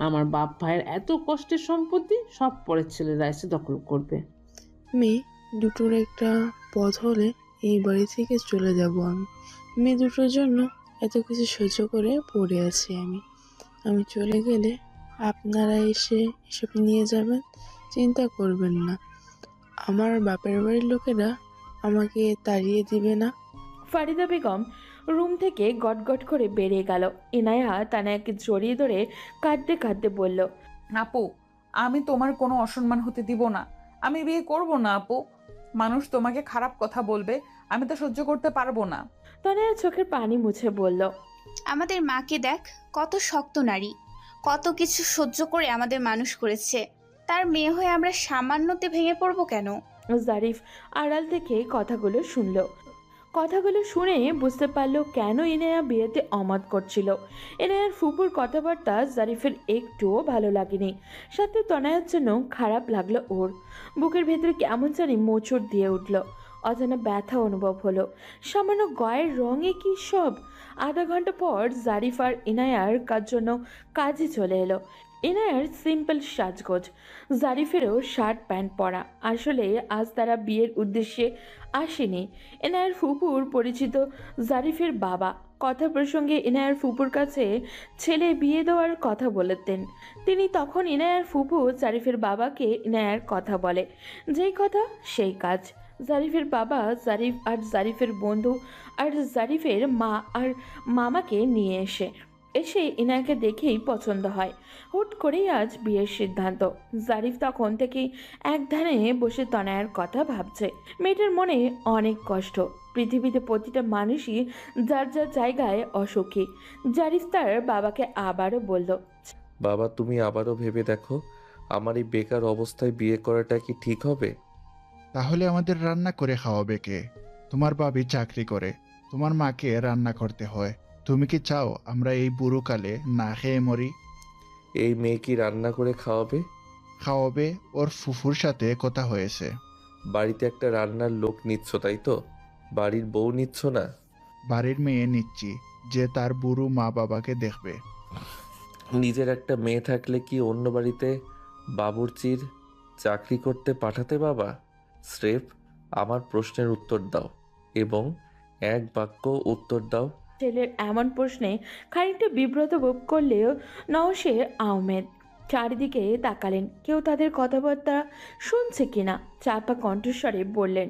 আমার বাপ ভাইয়ের এত কষ্টের সম্পত্তি সব পরের ছেলেরা এসে দখল করবে। মেয়ে দুটোর একটা পথ হলে এই বাড়ি থেকে চলে যাব আমি। মেয়ে দুটোর জন্য এত কিছু সহ্য করে পড়ে আছি আমি। আমি চলে গেলে আপনারা এসে এসব নিয়ে যাবেন, চিন্তা করবেন না। আমার বাপের বাড়ির লোকেরা আমাকে তাড়িয়ে দিবে না। ফারিদা বেগম রুম থেকে গটগট করে বেরিয়ে গেল। ইনায়া তানায়াকে জড়িয়ে ধরে কাঁদতে কাঁদতে বলল, আপু, আমি তোমার কোনো অসম্মান হতে দিব না। আমি বিয়ে করব না আপু। মানুষ তোমাকে খারাপ কথা বলবে, আমি তো সহ্য করতে পারবো না। তানায়া চোখের পানি মুছে বলল, আমাদের মাকে দেখ, কত শক্ত নারী, কত কিছু সহ্য করে আমাদের মানুষ করেছে। তার মেয়ে হয়ে আমরা সামান্যতে ভেঙে পড়বো কেন? জারিফ আড়াল থেকে কথাগুলো শুনল। কথাগুলো শুনে বুঝতে পারলো কেন ইনায়া বিয়েতে অমত করছিল। ইনায়ার ফুপুর কথাবার্তা জারিফের একটুও ভালো লাগেনি। সাথে তনয়ার জন্য খারাপ লাগলো ওর। বুকের ভেতরে কেমন জানি মোচড় দিয়ে উঠল। অজানা ব্যথা অনুভব হলো। সামান্য গায়ের রঙে কি সব। আধা ঘন্টা পর জারিফ আর ইনায়ার জন্য কাজে চলে এলো। ইনায়ার সিম্পল সাজগোজ, জারিফেরও শার্ট প্যান্ট পরা। আসলে আজ তারা বিয়ের উদ্দেশ্যে আসেনি। এনায়ার ফুপুর পরিচিত জারিফের বাবা কথা প্রসঙ্গে ইনায়ার ফুপুর কাছে ছেলে বিয়ে দেওয়ার কথা বলেতেন। তিনি তখন ইনায়ার ফুপু জারিফের বাবাকে ইনায়ার কথা বলে। যেই কথা সেই কাজ। জারিফের বাবা জারিফ আর জারিফের বন্ধু আর জারিফের মা আর মামাকে নিয়ে এসে ইনায়াকে দেখেই পছন্দ হয়। হুট করেই আজ বিয়ের সিদ্ধান্ত। জারিফ তখন থেকেই এক ধ্যানে বসে তনয়ার কথা ভাবছে। মেয়েটার মনে অনেক কষ্ট। পৃথিবীতে প্রতিটা মানুষই যার যার জায়গায় অসুখী। জারিফ তার বাবাকে আবারও বলল, বাবা, তুমি আবারও ভেবে দেখো, আমার এই বেকার অবস্থায় বিয়ে করাটা কি ঠিক হবে? তাহলে আমাদের রান্না করে খাওয়াবে কে? তোমার ভাবি চাকরি করে, তোমার মাকে রান্না করতে হয়। তুমি কি চাও আমরা এই বুড়োকালে না খেয়ে মরি? এই মেয়ে কি রান্না করে খাওয়াবে? খাওয়াবে, ওর ফুফুর সাথে কথা হয়েছে। বাড়িতে একটা রান্নার লোক নিচ্ছ, তাই তো? বাড়ির বউ নিচ্ছ না? বাড়ির মেয়ে নিচ্ছি, যে তার বুড়ো মা বাবাকে দেখবে। নিজের একটা মেয়ে থাকলে কি অন্য বাড়িতে বাবুর্চির চাকরি করতে পাঠাতে বাবা? স্রেফ আমার প্রশ্নের উত্তর দাও এবং এক বাক্য উত্তর দাও। ছেলের এমন প্রশ্নে খানিকটা বিব্রত বোধ করলেও নওশের আহমেদ চারিদিকে তাকালেন, কেউ তাদের কথাবার্তা শুনছে কিনা। চাপা কণ্ঠস্বরে বললেন,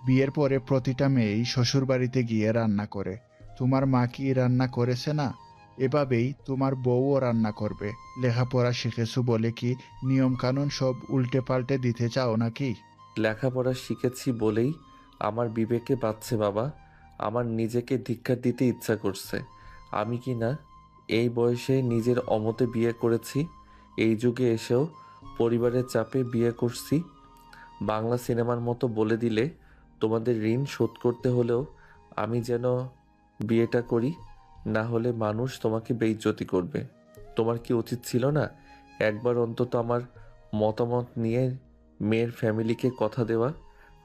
বিয়ের পরে প্রতিটা মেয়েই শ্বশুর বাড়িতে গিয়ে রান্না করে। তোমার মা কি রান্না করেছে না? এভাবেই তোমার বউও রান্না করবে। লেখাপড়া শিখেছো বলে কি নিয়ম কানুন সব উল্টে পাল্টে দিতে চাও নাকি? লেখাপড়া শিখেছি বলেই আমার বিবেকে বাঁচছে বাবা। আমার নিজেকে ধিক্কার দিতে ইচ্ছা করছে। আমি কি না এই বয়সে নিজের অমতে বিয়ে করেছি? এই যুগে এসেও পরিবারের চাপে বিয়ে করছি। বাংলা সিনেমার মতো বলে দিলে তোমাদের ঋণ শোধ করতে হলেও আমি যেন বিয়েটা করি, না হলে মানুষ তোমাকে বেইজ্জতি করবে। তোমার কি উচিত ছিল না একবার অন্তত আমার মতামত নিয়ে মেয়ের ফ্যামিলিকে কথা দেওয়া?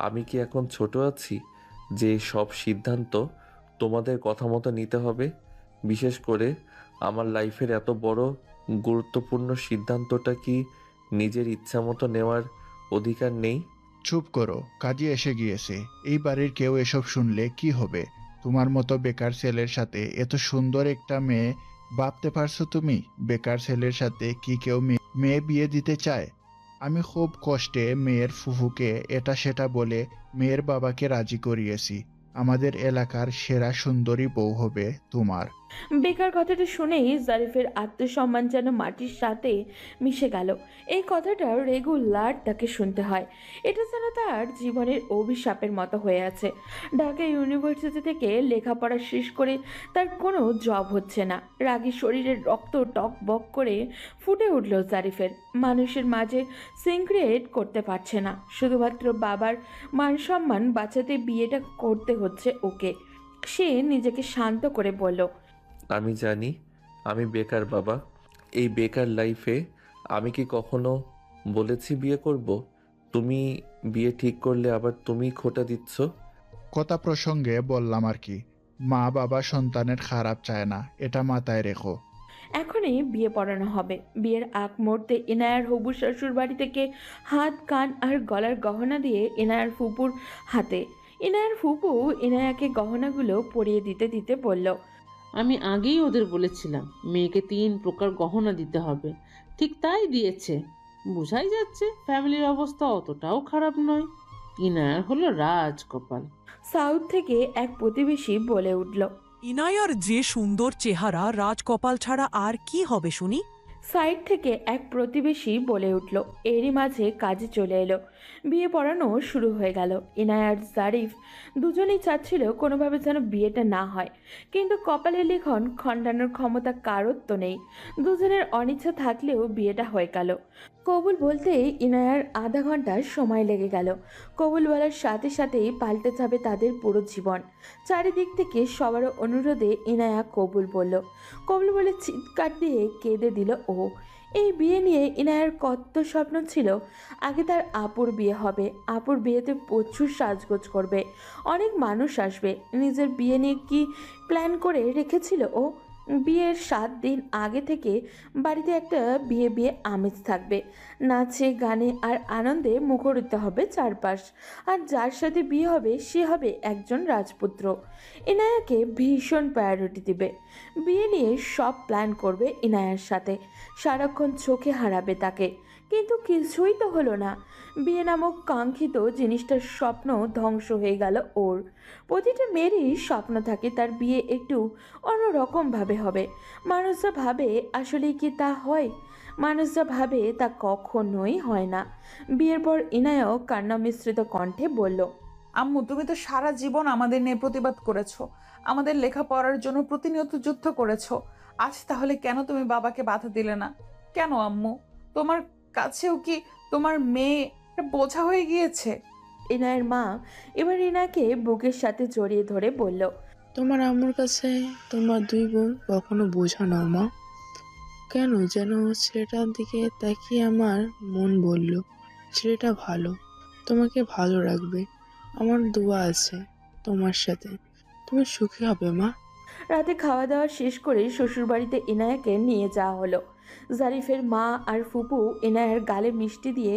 আমি কি এখন ছোট আছি যে সব সিদ্ধান্ত তোমাদের কথা মতো নিতে হবে? বিশেষ করে আমার লাইফের এত বড় গুরুত্বপূর্ণ সিদ্ধান্তটা কি নিজের ইচ্ছা মতো নেওয়ার অধিকার নেই? চুপ করো, কাজে এসে গিয়েছে। এই বাড়ির কেউ এসব শুনলে কি হবে? তোমার মতো বেকার ছেলের সাথে এত সুন্দর একটা মেয়ে, ভাবতে পারছো তুমি? বেকার ছেলের সাথে কি কেউ মেয়ে বিয়ে দিতে চায়? আমি খুব কষ্টে মেয়ের ফুফুকে এটা সেটা বলে মেয়ের বাবাকে রাজি করিয়েছি। আমাদের এলাকার সেরা সুন্দরী বউ হবে তোমার। বেকার কথাটা শুনেই জারিফের আত্মসম্মান যেন মাটির সাথে মিশে গেল। এই কথাটা রেগুলার তাকে শুনতে হয়। এটা যেন তার জীবনের অভিশাপের মতো হয়ে আছে। ঢাকা ইউনিভার্সিটি থেকে লেখাপড়া শেষ করে তার কোনো জব হচ্ছে না। রাগী শরীরের রক্ত টক বক করে ফুটে উঠল জারিফের। মানুষের মাঝে সিনক্রিয়েট করতে পারছে না। শুধুমাত্র বাবার মান সম্মান বাঁচাতে বিয়েটা করতে হচ্ছে ওকে। সে নিজেকে শান্ত করে বলল, আমি জানি আমি বেকার বাবা। এই বেকার লাইফে আমি কি কখনো বলেছি বিয়ে করব? তুমি বিয়ে ঠিক করলে আবার তুমি খোঁটা দিচ্ছ। কথা প্রসঙ্গে বললাম আর কি। মা বাবা সন্তানের খারাপ চায় না, এটা মাথায় রেখো। এখনই বিয়ে পড়ানো হবে। বিয়ের আগ মুহূর্তে ইনায়ার হবু শ্বশুর বাড়ি থেকে হাত, কান আর গলার গহনা দিয়ে ইনায়ার ফুপুর হাতে। ইনায়ার ফুপু ইনায়াকে গহনাগুলো পরিয়ে দিতে দিতে বলল, আমি আগেই ওদের বলেছিলাম মেয়েকে 3 প্রকার গহনা দিতে হবে, ঠিক তাই দিয়েছে। বোঝাই যাচ্ছে ফ্যামিলির অবস্থা অতটাও খারাপ নয়। ইনায়ার হলো রাজকপাল। সাউথ থেকে এক প্রতিবেশী বলে উঠল। ইনায়ার যে সুন্দর চেহারা, রাজকপাল ছাড়া আর কি হবে শুনি। সাইড থেকে এক প্রতিবেশী বলে উঠল। এরই মাঝে কাজে চলে এলো। বিয়ে পড়ানো শুরু হয়ে গেল। ইনায়া আর জারিফ দুজনেই চাচ্ছিল কোনোভাবে যেন বিয়েটা না হয়, কিন্তু কপালে লিখন খণ্ডানোর ক্ষমতা কারোর তো নেই। দুজনের অনিচ্ছা থাকলেও বিয়েটা হয়ে গেল। কবুল বলতেই ইনায়ার আধা ঘন্টা সময় লেগে গেল। কবুল বলার সাথে সাথেই পাল্টে যাবে তাদের পুরো জীবন। চারিদিক থেকে সবার অনুরোধে ইনায়া কবুল বলল। কবুল বলে চিৎকার দিয়ে কেঁদে দিল ও। এই বিয়ে নিয়ে ইনায়ার কত স্বপ্ন ছিল। আগে তার আপুর বিয়ে হবে, আপুর বিয়েতে প্রচুর সাজগোজ করবে, অনেক মানুষ আসবে। নিজের বিয়ে নিয়ে কি প্ল্যান করে রেখেছিল ও? বিয়ের 7 দিন আগে থেকে বাড়িতে একটা বিয়ে বিয়ে আমেজ থাকবে। নাচে গানে আর আনন্দে মুখরিত হবে চারপাশ। আর যার সাথে বিয়ে হবে সে হবে একজন রাজপুত্র। ইনায়াকে ভীষণ প্রায়োরিটি দিবে। বিয়ে নিয়ে সব প্ল্যান করবে ইনায়ার সাথে, সারাক্ষণ চোখে হারাবে তাকে। কিন্তু কিছুই তো হলো না। বিয়ে নামক কাঙ্ক্ষিত জিনিসটার স্বপ্ন ধ্বংস হয়ে গেল ওর। প্রতিটা মেয়েরই স্বপ্ন থাকে তার বিয়ে একটু অন্যরকমভাবে হবে। মানুষ যা ভাবে আসলেই কি তা হয়? মানুষ যা ভাবে তা কখনোই হয় না। বিয়ের পর ইনায়াও কান্না মিশ্রিত কণ্ঠে বলল, আম্মু, তুমি তো সারা জীবন আমাদের নিয়ে প্রতিবাদ করেছো, আমাদের লেখাপড়ার জন্য প্রতিনিয়ত যুদ্ধ করেছো। আজ তাহলে কেন তুমি বাবাকে বাধা দিলে না? কেন আম্মু? তোমার কাছেও কি তোমার মেয়ে একটা বোঝা হয়ে গিয়েছে? ইনায়ের মা এবার ইনাকে বুকের সাথে জড়িয়ে ধরে বলল, তোমার আম্মুর কাছে তোমার 2 বোন কখনো বোঝা নাও মা। কেন যেন ছেলেটার দিকে তাকিয়ে আমার মন বলল ছেলেটা ভালো, তোমাকে ভালো রাখবে। আমার দোয়া আছে তোমার সাথে, তুমি সুখী হবে মা। রাতে খাওয়া দাওয়া শেষ করে শ্বশুরবাড়িতে ইনায়াকে নিয়ে যাওয়া হলো। জারিফের মা আর ফুপু ইনায়ার গালে মিষ্টি দিয়ে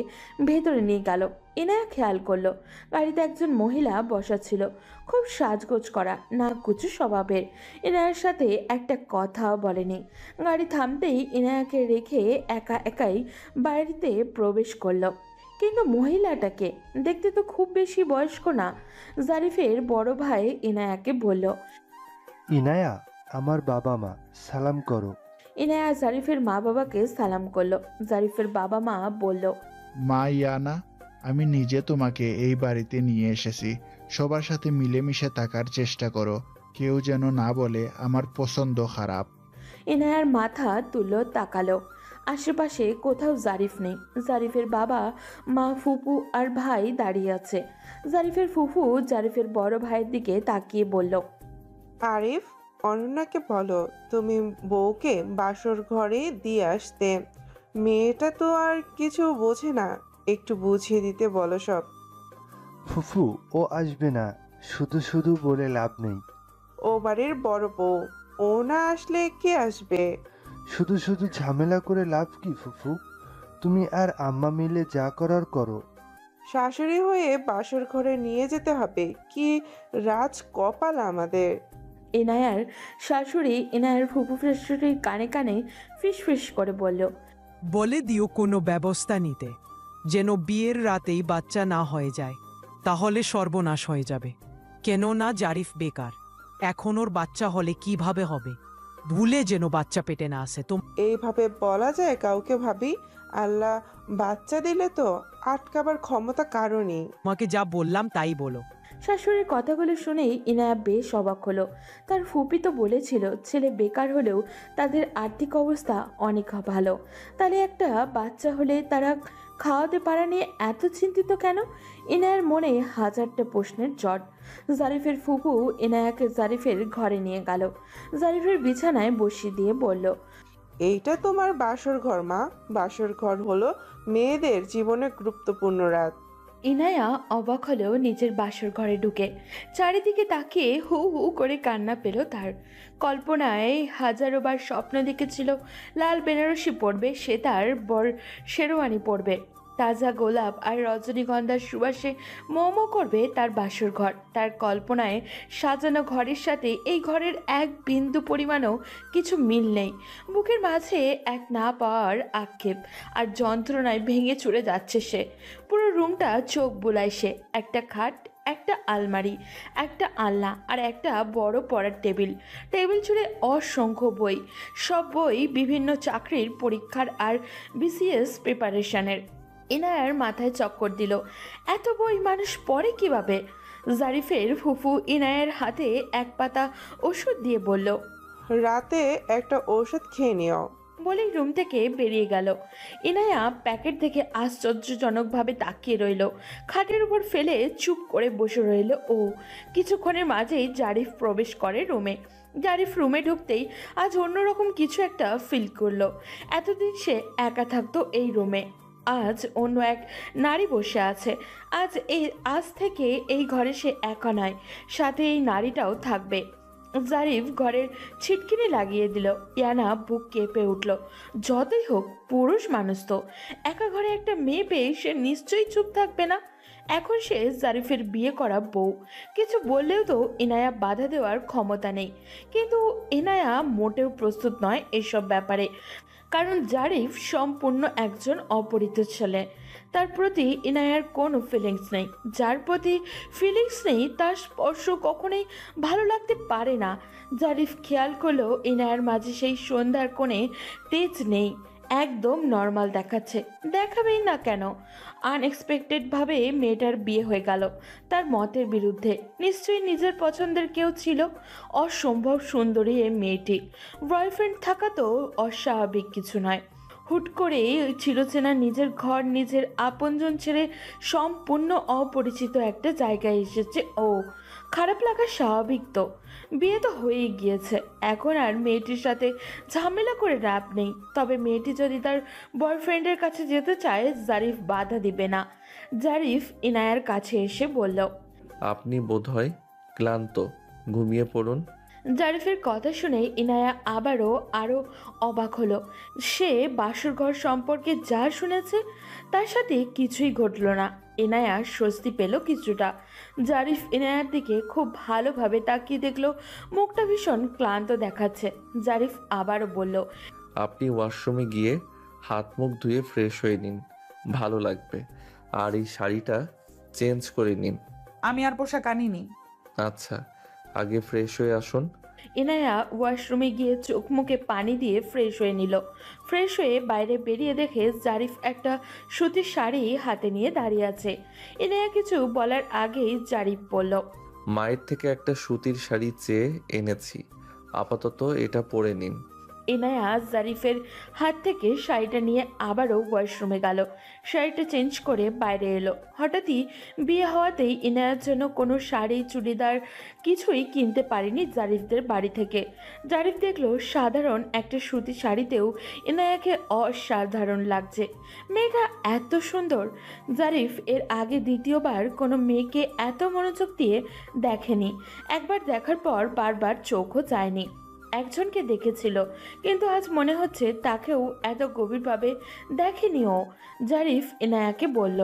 ভেতরে নিয়ে গেল। ইনায়া খেয়াল করলো গাড়িতে একজন মহিলা বসা ছিল, খুব সাজগোজ করা, নাক কুচু স্বভাবের। ইনায়ার সাথে একটা কথাও বলেনি। গাড়ি থামতেই ইনায়াকে রেখে একা একাই বাড়িতে প্রবেশ করলো। কিন্তু মহিলাটাকে দেখতে তো খুব বেশি বয়স্ক না। জারিফের বড় ভাই ইনায়াকে বলল, ইনায়া, আমার বাবা মা, সালাম করো। ইনায়া জারিফের মা বাবাকে সালাম করলো। জারিফের বাবা মা বলল, মা ইয়ানা, আমি নিজে তোমাকে এই বাড়িতে নিয়ে এসেছি। সবার সাথে মিলেমিশে থাকার চেষ্টা করো, কেউ যেন না বলে আমার পছন্দ খারাপ। ইনায়ার মাথা তুললো, তাকালো। আশেপাশে কোথাও জারিফ নেই। জারিফের বাবা মা, ফুপু আর ভাই দাঁড়িয়ে আছে। জারিফের ফুফু জারিফের বড় ভাইয়ের দিকে তাকিয়ে বলল, আরিফ, অনন্যাকে বলো তুমি বউকে বাসর ঘরে দিয়ে আসতে। মেয়েটা তো আর কিছু বোঝে না, একটু বুঝিয়ে দিতে বলো সব। ফুফু, ও আসবে না, শুধু শুধু বলে লাভ নেই। ও বাড়ির বড় বউ, ও না আসলে কে আসবে? শুধু শুধু ঝামেলা করে লাভ কি ফুফু? তুমি আর আম্মা মিলে যা করার করো। শাশুড়ি হয়ে বাসর ঘরে নিয়ে যেতে হবে, কি রাজ কপাল আমাদের। ইনায়ার শাশুড়ি ইনায়ার ফুপু শাশুড়ির কানে কানে ফিস করে বলল, বলে দিও কোনো ব্যবস্থা নিতে, যেন বিয়ের রাতেই বাচ্চা না হয়ে যায়, তাহলে সর্বনাশ হয়ে যাবে। কেননা জারিফ বেকার, এখন ওর বাচ্চা হলে কিভাবে হবে? ভুলে যেন বাচ্চা পেটে না আসে। এইভাবে বলা যায় কাউকে? ভাবি, আল্লাহ বাচ্চা দিলে তো আটকাবার ক্ষমতা কারো নেই। তোমাকে যা বললাম তাই বলো। শাশুড়ির কথাগুলো শুনেই ইনায়া বেশ অবাক হলো। তার ফুপি তো বলেছিল ছেলে বেকার হলেও তাদের আর্থিক অবস্থা অনেক ভালো, তাহলে একটা বাচ্চা হলে তারা খাওয়াতে পারা নিয়ে এত চিন্তিত কেন? ইনায়ার মনে হাজারটা প্রশ্নের জট। জারিফের ফুপু ইনায়াকে জারিফের ঘরে নিয়ে গেল। জারিফের বিছানায় বসিয়ে দিয়ে বলল, এইটা তোমার বাসর ঘর মা। বাসর ঘর হলো মেয়েদের জীবনে গুরুত্বপূর্ণ রাত। ইনায়া অবাক হলেও নিজের বাসর ঘরে ঢুকে চারিদিকে তাকিয়ে হু হু করে কান্না পেল তার। কল্পনায় হাজারো বার স্বপ্ন দেখেছিল লাল বেনারসি পরবে, সে তার বর শেরওয়ানি পরবে, তাজা গোলাপ আর রজনীগন্ধার সুবাসে মোমো করবে তার বাসর ঘর। তার কল্পনায় সাজানো ঘরের সাথে এই ঘরের এক বিন্দু পরিমাণও কিছু মিল নেই। বুকের মাঝে এক না পাওয়ার আক্ষেপ আর যন্ত্রণায় ভেঙে চুরে যাচ্ছে সে। পুরো রুমটা চোখ বুলায় সে। একটা খাট, একটা আলমারি, একটা আলনা আর একটা বড় পড়ার টেবিল জুড়ে অসংখ্য বই। সব বই বিভিন্ন চাকরির পরীক্ষার আর বিসিএস প্রিপারেশনের। ইনায়ার মাথায় চক্কর দিল, এত বই মানুষ পড়ে কিভাবে? জারিফের ফুফু ইনায়ের হাতে এক পাতা ওষুধ দিয়ে বলল, রাতে একটা ঔষধ খেয়ে নিও। বলেই রুম থেকে বেরিয়ে গেল। ইনায়া প্যাকেট থেকে আশ্চর্যজনকভাবে তাকিয়ে রইল। খাটের উপর ফেলে চুপ করে বসে রইল ও। কিছুক্ষণের মাঝেই জারিফ প্রবেশ করে রুমে। জারিফ রুমে ঢুকতেই আজ অন্যরকম কিছু একটা ফিল করলো। এতদিন সে একা থাকতো এই রুমে, আজ অন্য এক নারী বসে আছে। আজ থেকে এই ঘরে সে একা নয়, সাথে এই নারীটাও থাকবে। জারিফ ঘরের ছিটকিনি লাগিয়ে দিল। ইয়ানা বুক কেঁপে উঠল। যতই হোক পুরুষ মানুষ তো, একা ঘরে একটা মেয়ে পেয়ে সে নিশ্চয়ই চুপ থাকবে না। এখন সে জারিফের বিয়ে করা বউ, কিছু বললেও তো ইনায়া বাধা দেওয়ার ক্ষমতা নেই। কিন্তু ইনায়া মোটেও প্রস্তুত নয় এসব ব্যাপারে, কারণ জারিফ সম্পূর্ণ একজন অপরিচিত ছেলে। তার প্রতি ইনায়ার কোনো ফিলিংস নেই। যার প্রতি ফিলিংস নেই তার স্পর্শ কখনোই ভালো লাগতে পারে না। জারিফ খেয়াল করলো ইনায়ার মাঝে সেই সন্ধ্যার কোণে তেজ নেই, একদম নর্মাল দেখাচ্ছে। দেখাবেই না কেন? আনএক্সপেক্টেডভাবে মেয়েটার বিয়ে হয়ে গেল তার মতের বিরুদ্ধে। নিশ্চয়ই নিজের পছন্দের কেউ ছিল। অসম্ভব সুন্দরী এই মেয়েটি। বয়ফ্রেন্ড থাকা তো অস্বাভাবিক কিছু নয়। হুট করে চিরচেনা নিজের ঘর, নিজের আপনজন ছেড়ে সম্পূর্ণ অপরিচিত একটা জায়গায় এসেছে ও। খারাপ লাগা স্বাভাবিক তো, বিয়ে তো হয়েই গিয়েছে। এখন আর মেয়েটির সাথে ঝামেলা করে লাভ নেই। তবে মেয়েটি যদি তার বয়ফ্রেন্ডের কাছে যেতে চায়, জারিফ বাধা দিবে না। জারিফ ইনায়ার কাছে এসে বলল, আপনি বোধহয় ক্লান্ত, ঘুমিয়ে পড়ুন। জারিফের কথা শুনে ইনায়া আরও অবাক হলো। সে বাসরঘর সম্পর্কে যা শুনেছে তার সাথে কিছুই ঘটল না। ইনায়া স্বস্তি পেল কিছুটা। জারিফ ইনায়ার দিকে খুব ভালোভাবে তাকিয়ে দেখলো মুখটা ভীষণ ক্লান্ত দেখাচ্ছে। জারিফ আবারও বলল, আপনি ওয়াশরুমে গিয়ে হাত মুখ ধুয়ে ফ্রেশ হয়ে নিন, ভালো লাগবে। আর এই শাড়িটা চেঞ্জ করে নিন। আমি আর পোশাক আনিনি। আচ্ছা, আগে ফ্রেশ হয়ে আসুন। ইনায়া ওয়াশরুমে গিয়ে চোখ মুখে পানি দিয়ে ফ্রেশ হয়ে নিল। ফ্রেশ হয়ে বাইরে বেরিয়ে দেখে জারিফ একটা সুতির শাড়ি হাতে নিয়ে দাঁড়িয়ে আছে। ইনায়া কিছু বলার আগেই জারিফ বলল, মায়ের থেকে একটা সুতির শাড়ি চেয়ে এনেছি, আপাতত এটা পরে নিন। ইনায়া জারিফের হাত থেকে শাড়িটা নিয়ে আবারও ওয়াশরুমে গেল। শাড়িটা চেঞ্জ করে বাইরে এলো। হঠাৎই বিয়ে হওয়াতেই ইনায়ার জন্য কোনো শাড়ি, চুড়িদার কিছুই কিনতে পারেনি জারিফদের বাড়ি থেকে। জারিফ দেখলো সাধারণ একটা সুতি শাড়িতেও ইনায়াকে অসাধারণ লাগছে। মেয়েটা এত সুন্দর। জারিফ এর আগে দ্বিতীয়বার কোনো মেয়েকে এত মনোযোগ দিয়ে দেখেনি। একবার দেখার পর বারবার চোখও চায়নি। একজনকে দেখেছিল, কিন্তু আজ মনে হচ্ছে তাকেও এত গভীরভাবে দেখেনি ও। জারিফ ইনায়াকে বলল,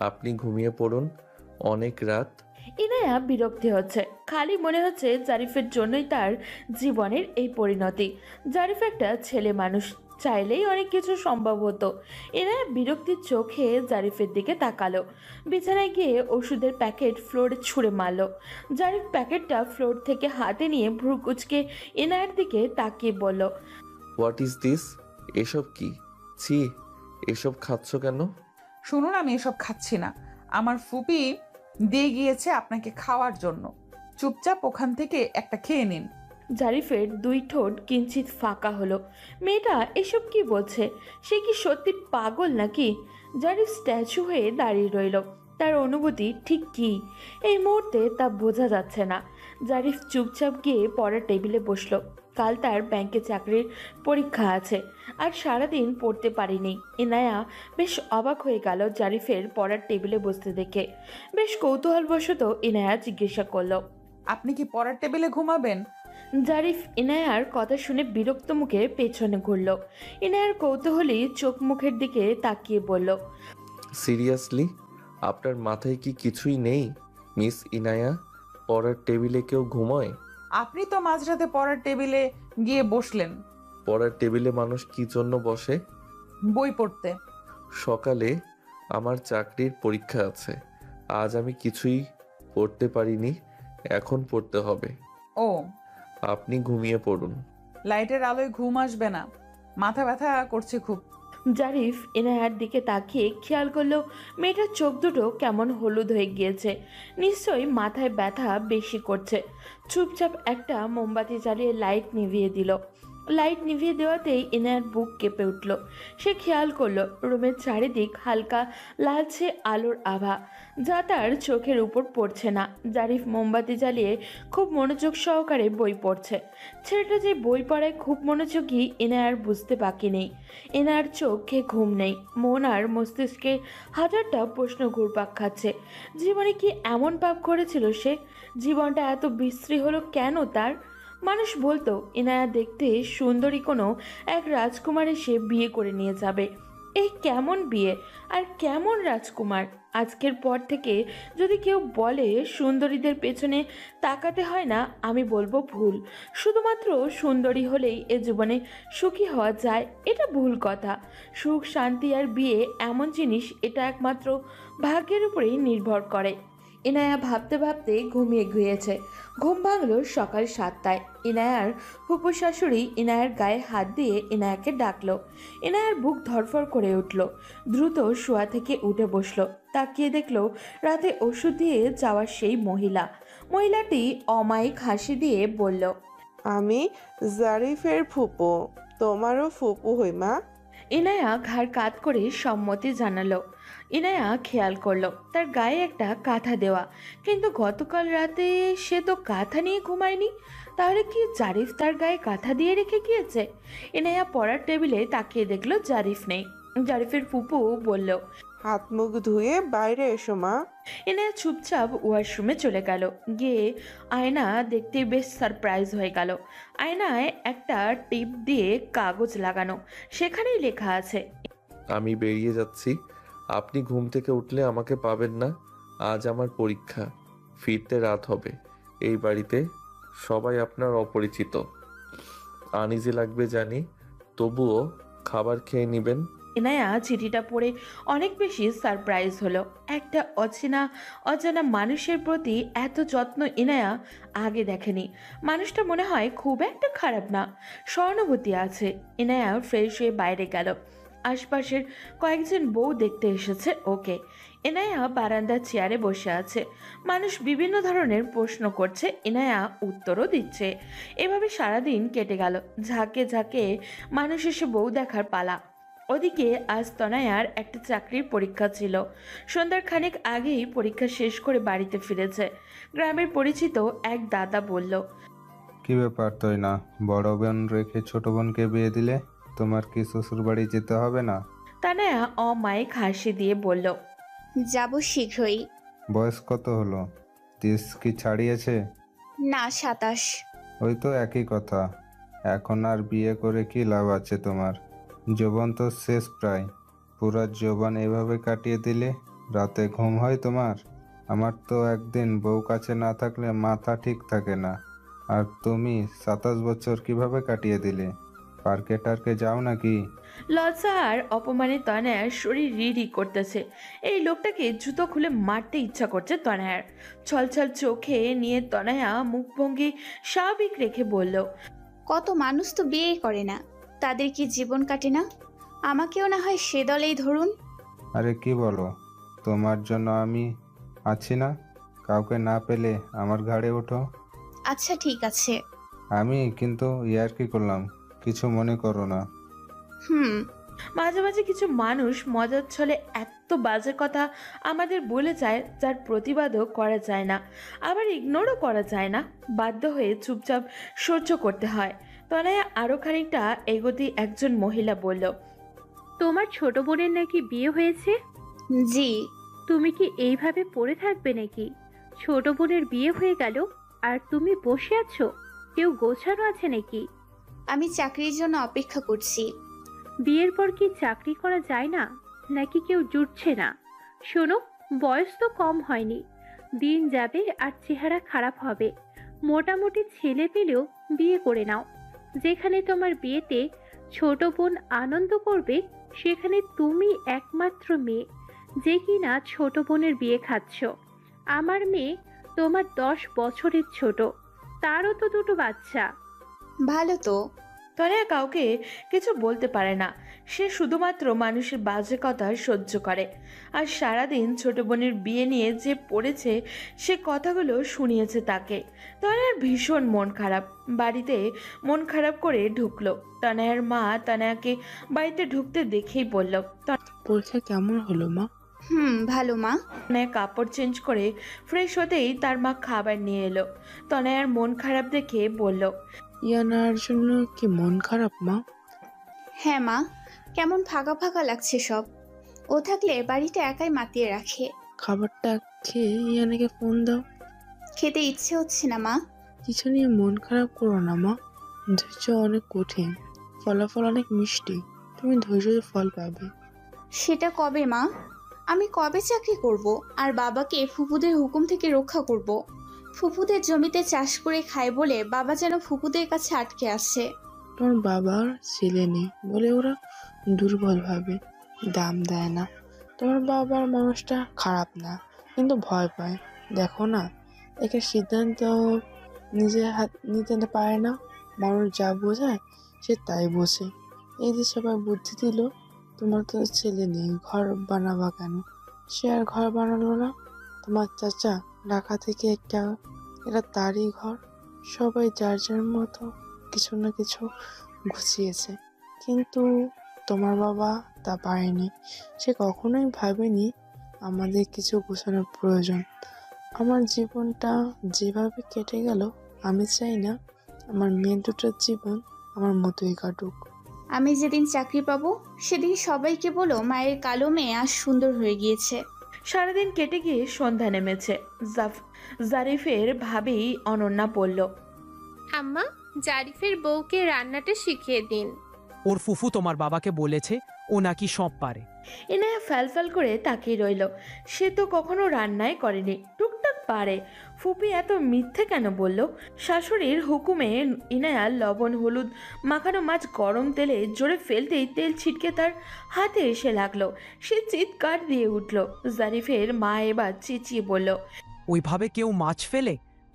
আপনি ঘুমিয়ে পড়ুন, অনেক রাত। ইনায়া বিরক্তি হচ্ছে। খালি মনে হচ্ছে জারিফের জন্যই তার জীবনের এই পরিণতি। জারিফ একটা ছেলে মানুষ, চাইলেই অনেক কিছু সম্ভব হতো। ইনায়া বিরক্তির চোখে জারিফের দিকে তাকালো। বিছানায় গিয়ে ওষুধের প্যাকেট ফ্লোরে ছুঁড়ে মারল। জারিফ প্যাকেটটা ফ্লোর থেকে হাতে নিয়ে ভ্রু কুচকে ইনায়ার দিকে তাকিয়ে বলল, হোয়াট ইজ দিস? এসব কি? ছি, এসব খাচ্ছ কেন? শুনুন, আমি এসব খাচ্ছি না। আমার ফুপি দিয়ে গিয়েছে আপনাকে খাওয়ার জন্য। চুপচাপ ওখান থেকে একটা খেয়ে নিন। জারিফের দুই ঠোঁট কিঞ্চিত ফাঁকা হলো। মেয়েটা এসব কি বলছে? সে কি সত্যি পাগল নাকি? জারিফ স্ট্যাচু হয়ে দাঁড়িয়ে রইল। তার অনুভূতি ঠিক কী এই মুহূর্তে তা বোঝা যাচ্ছে না। জারিফ চুপচাপ গিয়ে পড়ার টেবিলে বসলো। কাল তার ব্যাংকে চাকরির পরীক্ষা আছে আর সারাদিন পড়তে পারিনি। ইনায়া বেশ অবাক হয়ে গেল জারিফের পড়ার টেবিলে বসতে দেখে। বেশ কৌতূহলবশত ইনায়া জিজ্ঞাসা করলো, আপনি কি পড়ার টেবিলে ঘুমাবেন? জারিফ ইনায়ার কথা শুনে বিরক্ত মুখে পেছনে ঘুরল। ইনায়ার কৌতূহলী চোখ মুখের দিকে তাকিয়ে বলল, সিরিয়াসলি আপনার মাথায় কি কিছুই নেই মিস ইনায়া? পড়ার টেবিলে কেউ ঘুমোয়? আপনি তো মাঝরাতে পড়ার টেবিলে গিয়ে বসলেন। পড়ার টেবিলে মানুষ কি জন্য বসে? বই পড়তে। সকালে আমার চাকরির পরীক্ষা আছে, আজ আমি কিছুই পড়তে পারিনি, এখন পড়তে হবে। ও, আপনি ঘুমিয়ে পড়ুন। লাইটের আলোয় ঘুম আসবে না, মাথা ব্যথা করছে খুব। জারিফ ইনায়ার দিকে তাকিয়ে খেয়াল করলো মেয়েটার চোখ দুটো কেমন হলুদ হয়ে গিয়েছে। নিশ্চয়ই মাথায় ব্যথা বেশি করছে। চুপচাপ একটা মোমবাতি জ্বালিয়ে লাইট নিভিয়ে দিল। লাইট নিভিয়ে দেওয়াতেই ইনায়ার বুক কেঁপে উঠল। সে খেয়াল করলো রুমের চারিদিক হালকা লালচে আলোর আভা, যা তার চোখের উপর পড়ছে না। জারিফ মোমবাতি জ্বালিয়ে খুব মনোযোগ সহকারে বই পড়ছে। ছেলেটা যে বই পড়ায় খুব মনোযোগী ইনায়ার বুঝতে বাকি নেই। এনার চোখে ঘুম নেই, মন আর মস্তিষ্কে হাজারটা প্রশ্ন ঘুরপাক খাচ্ছে। জীবনে কি এমন পাপ করেছিল সে? জীবনটা এত বিশ্রী হলো কেন তার? মানুষ বলতো ইনায়া দেখতে সুন্দরী কোনো এক রাজকুমার এসে বিয়ে করে নিয়ে যাবে। এই কেমন বিয়ে আর কেমন রাজকুমার? আজকের পর থেকে যদি কেউ বলে সুন্দরীদের পেছনে তাকাতে হয় না, আমি বলবো ভুল। শুধুমাত্র সুন্দরী হলেই এ জীবনে সুখী হওয়া যায়, এটা ভুল কথা। সুখ, শান্তি আর বিয়ে এমন জিনিস, এটা একমাত্র ভাগ্যের উপরেই নির্ভর করে। ইনায়া ভাবতে ভাবতে ঘুমিয়ে গিয়েছে। ঘুম ভাঙল সকাল 7টায়। ইনায়ার ফুপু শাশুড়ি ইনায়ার গায়ে হাত দিয়ে ইনায়াকে ডাকলো। ইনায়ার বুক ধরফর করে উঠল। দ্রুত শোয়া থেকে উঠে বসলো। তাকিয়ে দেখলো রাতে ওষুধ দিয়ে যাওয়ার সেই মহিলা। মহিলাটি অমায়িক হাসি দিয়ে বলল, আমি জারিফের ফুপু, তোমারও ফুপু হই মা। ইনায়া ঘাড় কাত করে সম্মতি জানালো। ইনায়া খেয়াল করলো তার গায়ে একটা কাঁথা দেওয়া, কিন্তু গতকাল রাতে সে তো কাঁথা নিয়ে ঘুমায়নি। তাহলে কি জারিফ তার গায়ে কাঁথা দিয়ে রেখে গিয়েছে? ইনায়া পড়ার টেবিলে তাকিয়ে দেখলো জারিফ নেই। জারিফের ফুপু বলল, হাত মুখ ধুয়ে বাইরে এসো মা। ইনায়া চুপচাপ ওয়াশরুমে চলে গেল। গিয়ে আয়না দেখতে বেশ সারপ্রাইজ হয়ে গেল। আয়নায় একটা টিপ দিয়ে কাগজ লাগানো, সেখানেই লেখা আছে, আমি বেরিয়ে যাচ্ছি, আপনি ঘুম থেকে উঠলে আমাকে পাবেন না। আজ আমার পরীক্ষা, ফিরতে রাত হবে। এই বাড়িতে সবাই আপনার অপরিচিত। আনিজি লাগবে জানি, তবুও খাবার খেয়ে নেবেন। ইনায়া চিঠিটা পড়ে অনেক বেশি সারপ্রাইজ হলো। একটা অজানা মানুষের প্রতি এত যত্ন ইনায়া আগে দেখেনি। মানুষটা মনে হয় খুব একটা খারাপ না, সহানুভূতি আছে। ইনায়া ফ্রেশ হয়ে বাইরে গেল। আশপাশের কয়েকজন বউ দেখতে এসেছে ওকে। ইনায়া বারান্দার চেয়ারে বসে আছে। মানুষ বিভিন্ন ধরনের প্রশ্ন করছে, ইনায়া উত্তরও দিচ্ছে। এভাবে সারাদিন কেটে গেল। ঝাঁকে ঝাঁকে মানুষ এসে বউ দেখার পালা। ওদিকে আজ তনয়ার একটা চাকরির পরীক্ষা ছিল। সন্ধ্যার খানিক আগেই পরীক্ষা শেষ করে বাড়িতে ফিরেছে। গ্রামের পরিচিত এক দাদা বলল, কি ব্যাপার তয়না, বড় বোন রেখে ছোট বোনকে বিয়ে দিলে? তোমার কি শ্বশুর বাড়ি যেতে হবে না? তনয়া অমায়িক হাসি দিয়ে বলল, যাব শীঘ্রই। বয়স কত হলো? 30 কি ছাড়িয়েছে? না, 27। ওই তো একই কথা। এখন আর বিয়ে করে কি লাভ আছে তোমার? যৌবন তো শেষ প্রায়। পুরা যৌবন এভাবে কাটিয়ে দিলে রাতে ঘুম হয় তোমার? আমার তো একদিন বউ কাছে না থাকলে মাথা ঠিক থাকে না। আর তুমি 27 বছর কিভাবে কাটিয়ে দিলে? পার্কে টার্কে যাও নাকি? লজ্জা আর অপমানে তনয়ার শরীর রিড়ি করতেছে। এই লোকটাকে জুতো খুলে মারতে ইচ্ছা করছে তনয়ার। ছলছল চোখে নিয়ে তনয়া মুখভঙ্গি স্বাভাবিক রেখে বলল, কত মানুষ তো বিয়ে করে না, তাদের কি জীবন কাটে না? আমাকেও না হয় সে দলেই ধরুন। আরে কি বলো? তোমার জন্য আমি আছি না? কাউকে না পেলে আমার ঘাড়ে ওঠো। আচ্ছা ঠিক আছে। আমি কিন্তু ইয়ার্কি করলাম, কিছু মনে করো না। মাঝে মাঝে কিছু মানুষ মজার ছলে এত বাজে কথা আমাদের বলে যায় যার প্রতিবাদও করা যায় না, আবার ইগনোরও করা যায় না। বাধ্য হয়ে চুপচাপ সহ্য করতে হয়। তনয়া আরও খানিকটা এগোতেই একজন মহিলা বলল, তোমার ছোট বোনের নাকি বিয়ে হয়েছে? জি। তুমি কি এইভাবে পড়ে থাকবে নাকি? ছোট বোনের বিয়ে হয়ে গেল আর তুমি বসে আছো? কেউ গোছানো আছে নাকি? আমি চাকরির জন্য অপেক্ষা করছি। বিয়ের পর কি চাকরি করা যায় না, নাকি কেউ জুটছে না? শোনো, বয়স তো কম হয়নি, দিন যাবে আর চেহারা খারাপ হবে। মোটামুটি ছেলে পেলেও বিয়ে করে নাও। যেখানে তোমার বিয়েতে ছোট বোন আনন্দ করবে, সেখানে তুমি একমাত্র মেয়ে যে কিনা ছোট বোনের বিয়ে খাচ্ছ। আমার মেয়ে তোমার 10 বছরের ছোট, তারও তো দুটো বাচ্চা। ভালো তো। তনয়া কাউকে কিছু বলতে পারে না। সে শুধুমাত্র মানুষের বাজে কথা সহ্য করে। আর সারাদিন ছোট বোনের বিয়ে নিয়ে যে পড়েছে সে কথাগুলো শুনিয়েছে তাকে। তনয়ার ভীষণ মন খারাপ। বাড়িতে মন খারাপ করে ঢুকলো। তনয়ার মা তনয়াকে বাড়িতে ঢুকতে দেখেই বলল, পরীক্ষা কেমন হলো মা? ভালো মা। তনয়া কাপড় চেঞ্জ করে ফ্রেশ হতেই তার মা খাবার নিয়ে এলো। তনয়ার মন খারাপ দেখে বলল, ইয়ানার জন্য কি মন খারাপ মা? হ্যাঁ মা, কেমন ফাঁকা ফাঁকা লাগছে সব। ও থাকলে বাড়িটা একাই মাতিয়ে রাখে। খাবারটা খেয়ে ইয়ানাকে ফোন দাও। খেতে ইচ্ছে হচ্ছে না মা। কিছু নিয়ে মন খারাপ করো না মা। ধৈর্য অনেক কঠিন, ফলাফল অনেক মিষ্টি। তুমি ধৈর্যের ফল পাবে। সেটা কবে মা? আমি কবে চাকরি করব আর বাবাকে ফুপুদের হুকুম থেকে রক্ষা করব? ফুপুদের জমিতে চাষ করে খায় বলে বাবা যেন ফুপুদের কাছে আটকে আছে। তোমার বাবার ছেলে নেই বলে ওরা দুর্বল ভাবে, দাম দেয় না। তোমার বাবার মানুষটা খারাপ না, কিন্তু ভয় পায়। দেখো না, একে সিদ্ধান্ত নিজের হাত নিতে পারে না। মানুষ যা বোঝায় সে তাই বোঝে। এই যে সবাই বুদ্ধি দিল, তোমার তো ছেলে নেই, ঘর বানাবা কেন? সে আর ঘর বানালো না। তোমার চাচা ঢাকা থেকে এটা তারই ঘর। সবাই যার যার মতো কিছু না কিছু গুছিয়েছে, কিন্তু তোমার বাবা তা পারেনি। সে কখনোই ভাবেনি আমাদের কিছু গোছানোর প্রয়োজন। আমার জীবনটা যেভাবে কেটে গেল, আমি চাই না আমার মেয়ে দুটোর জীবন আমার মতোই কাটুক। আমি যেদিন চাকরি পাবো সেদিন সবাইকে বলো মায়ের কালো মেয়ে আজ সুন্দর হয়ে গিয়েছে। সারাদিন কেটে গিয়ে সন্ধ্যা নেমেছে। জারিফের ভাবেই অনন্যা বলল, আম্মা, জারিফের বউকে রান্নাটা শিখিয়ে দিন। ওর ফুফু তোমার বাবাকে বলেছে ও নাকি সব পারে। ইনায়া ফ্যাল করে তাকিয়ে রইল। সে তো কখনো রান্নাই করেনি, টুকটাক পারে। ফুপি এত মিথ্যে কেন বলল? শাশুড়ির হুকুমে ইনায়া লবণ হলুদ মাখানো মাছ গরম তেলে জোরে ফেলতেই তেল ছিটকে তার হাতে এসে লাগলো। সে চিৎকার দিয়ে উঠল। জারিফের মা এবার চেঁচিয়ে বলল, ওইভাবে কেউ মাছ ফেলে?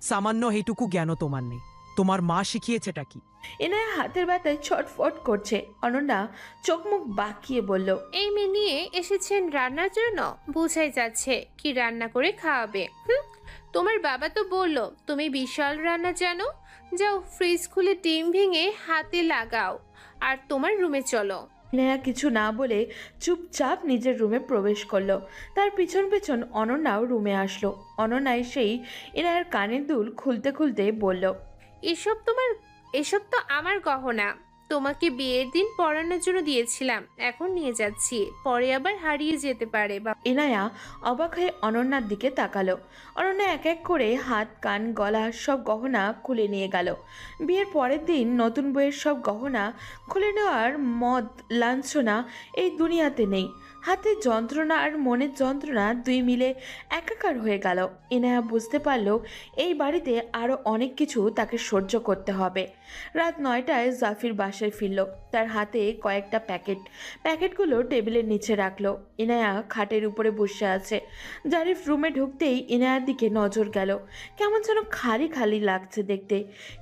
সামান্য এইটুকু জ্ঞানও তোমার নেই। তোমার মা শিখিয়েছেটা কি? ইনায়া হাতের ব্যথায় ছটফট করছে। অনন্যা চোখ মুখ বাঁকিয়ে বলল, এই মেয়ে নিয়ে এসেছেন রান্নার জন্য? বোঝাই যাচ্ছে কি রান্না করে খাওয়াবে। তোমার বাবা তো বললো তুমি বিশাল রান্না জানো। যাও, ফ্রিজ খুলে ডিম ভেঙে হাতে লাগাও আর তোমার রুমে চলো। ইনায়া কিছু না বলে চুপচাপ নিজের রুমে প্রবেশ করলো। তার পিছন পিছন অনন্যাও রুমে আসলো। অনন্যা এসেই ইনায়ার কানের দুল খুলতে খুলতে বলল, এসব তো আমার গহনা। তোমাকে বিয়ের দিন পরানোর জন্য দিয়েছিলাম, এখন নিয়ে যাচ্ছি, পরে আবার হারিয়ে যেতে পারে। ইনায়া অবাক হয়ে অনন্যার দিকে তাকালো। অনন্যা এক এক করে হাত কান গলা সব গহনা খুলে নিয়ে গেল। বিয়ের পরের দিন নতুন বইয়ের সব গহনা খুলে নেওয়ার মদ লাঞ্ছনা এই দুনিয়াতে নেই। হাতে যন্ত্রণা আর মনের যন্ত্রণা দুই মিলে একাকার হয়ে গেল। ইনায়া বুঝতে পারল এই বাড়িতে আরও অনেক কিছু তাকে সহ্য করতে হবে। রাত 9টায় জাফির বাসায় ফিরল। তার হাতে কয়েকটা প্যাকেটগুলো টেবিলের নিচে রাখলো। ইনায়া খাটের উপরে বসে আছে। জারিফ রুমে ঢুকতেই ইনায়ার দিকে নজর গেল। কেমন যেন খালি খালি লাগছে দেখতে,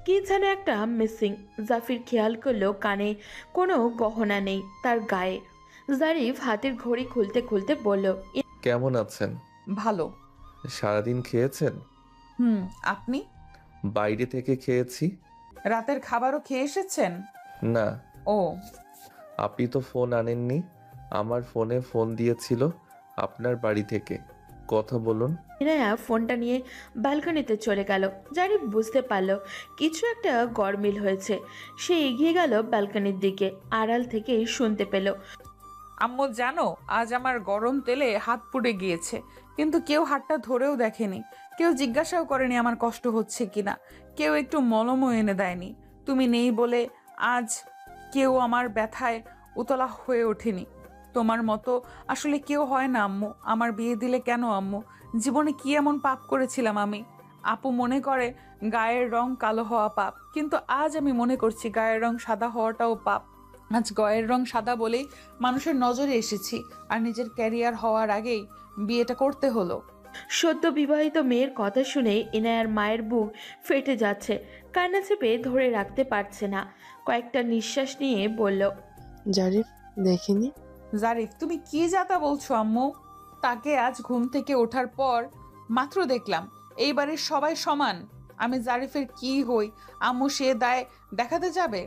কি যেন একটা মিসিং। জাফির খেয়াল করলো কানে কোনো গহনা নেই তার গায়ে। জারিফ হাতের ঘড়ি খুলতে খুলতে বলল, কেমন আছেন? ভালো। সারাদিন খেয়েছেন? আপনি? বাইরে থেকে খেয়েছি। রাতের খাবারও খেয়ে এসেছেন? না। ও, আপনি তো ফোন আনেননি। আমার ফোনে ফোন দিয়েছিল আপনার বাড়ি থেকে। কথা বলুন। ইনায়া ফোনটা নিয়ে ব্যালকনিতে চলে গেল। জারিফ বুঝতে পারল কিছু একটা গরমিল হয়েছে। সে এগিয়ে গেল ব্যালকনির দিকে। আড়াল থেকে শুনতে পেল, আম্মু জানো, আজ আমার গরম তেলে হাত পুড়ে গিয়েছে, কিন্তু কেউ হাতটা ধরেও দেখেনি। কেউ জিজ্ঞাসাও করেনি আমার কষ্ট হচ্ছে কিনা। কেউ একটু মলমও এনে দেয়নি। তুমি নেই বলে আজ কেউ আমার ব্যথায় উতলা হয়ে ওঠেনি। তোমার মতো আসলে কেউ হয় না আম্মু। আমার বিয়ে দিলে কেন আম্মু? জীবনে কি এমন পাপ করেছিলাম আমি? আপু মনে করে গায়ের রং কালো হওয়া পাপ, কিন্তু আজ আমি মনে করছি গায়ের রং সাদা হওয়াটাও পাপ। আজ গায়ের রং সাদা বলেই মানুষের নজরে এসেছি, আর নিজের ক্যারিয়ার হওয়ার আগেই বিয়েটা করতে হলো। সদ্য বিবাহিত মেয়ের কথা শুনে ইনায়ার মায়ের বুক ফেটে যাচ্ছে। কান্না চেপে ধরে রাখতে পারছে না। কয়েকটা নিঃশ্বাস নিয়ে বলল, জারিফ দেখিনি। জারিফ, তুমি কি যাতা বলছো আম্মু? তাকে আজ ঘুম থেকে ওঠার পর মাত্র দেখলাম। এই বাড়ির সবাই সমান। আমি জারিফের কি হই আম্মু সে দায় দেখাতে যাবে?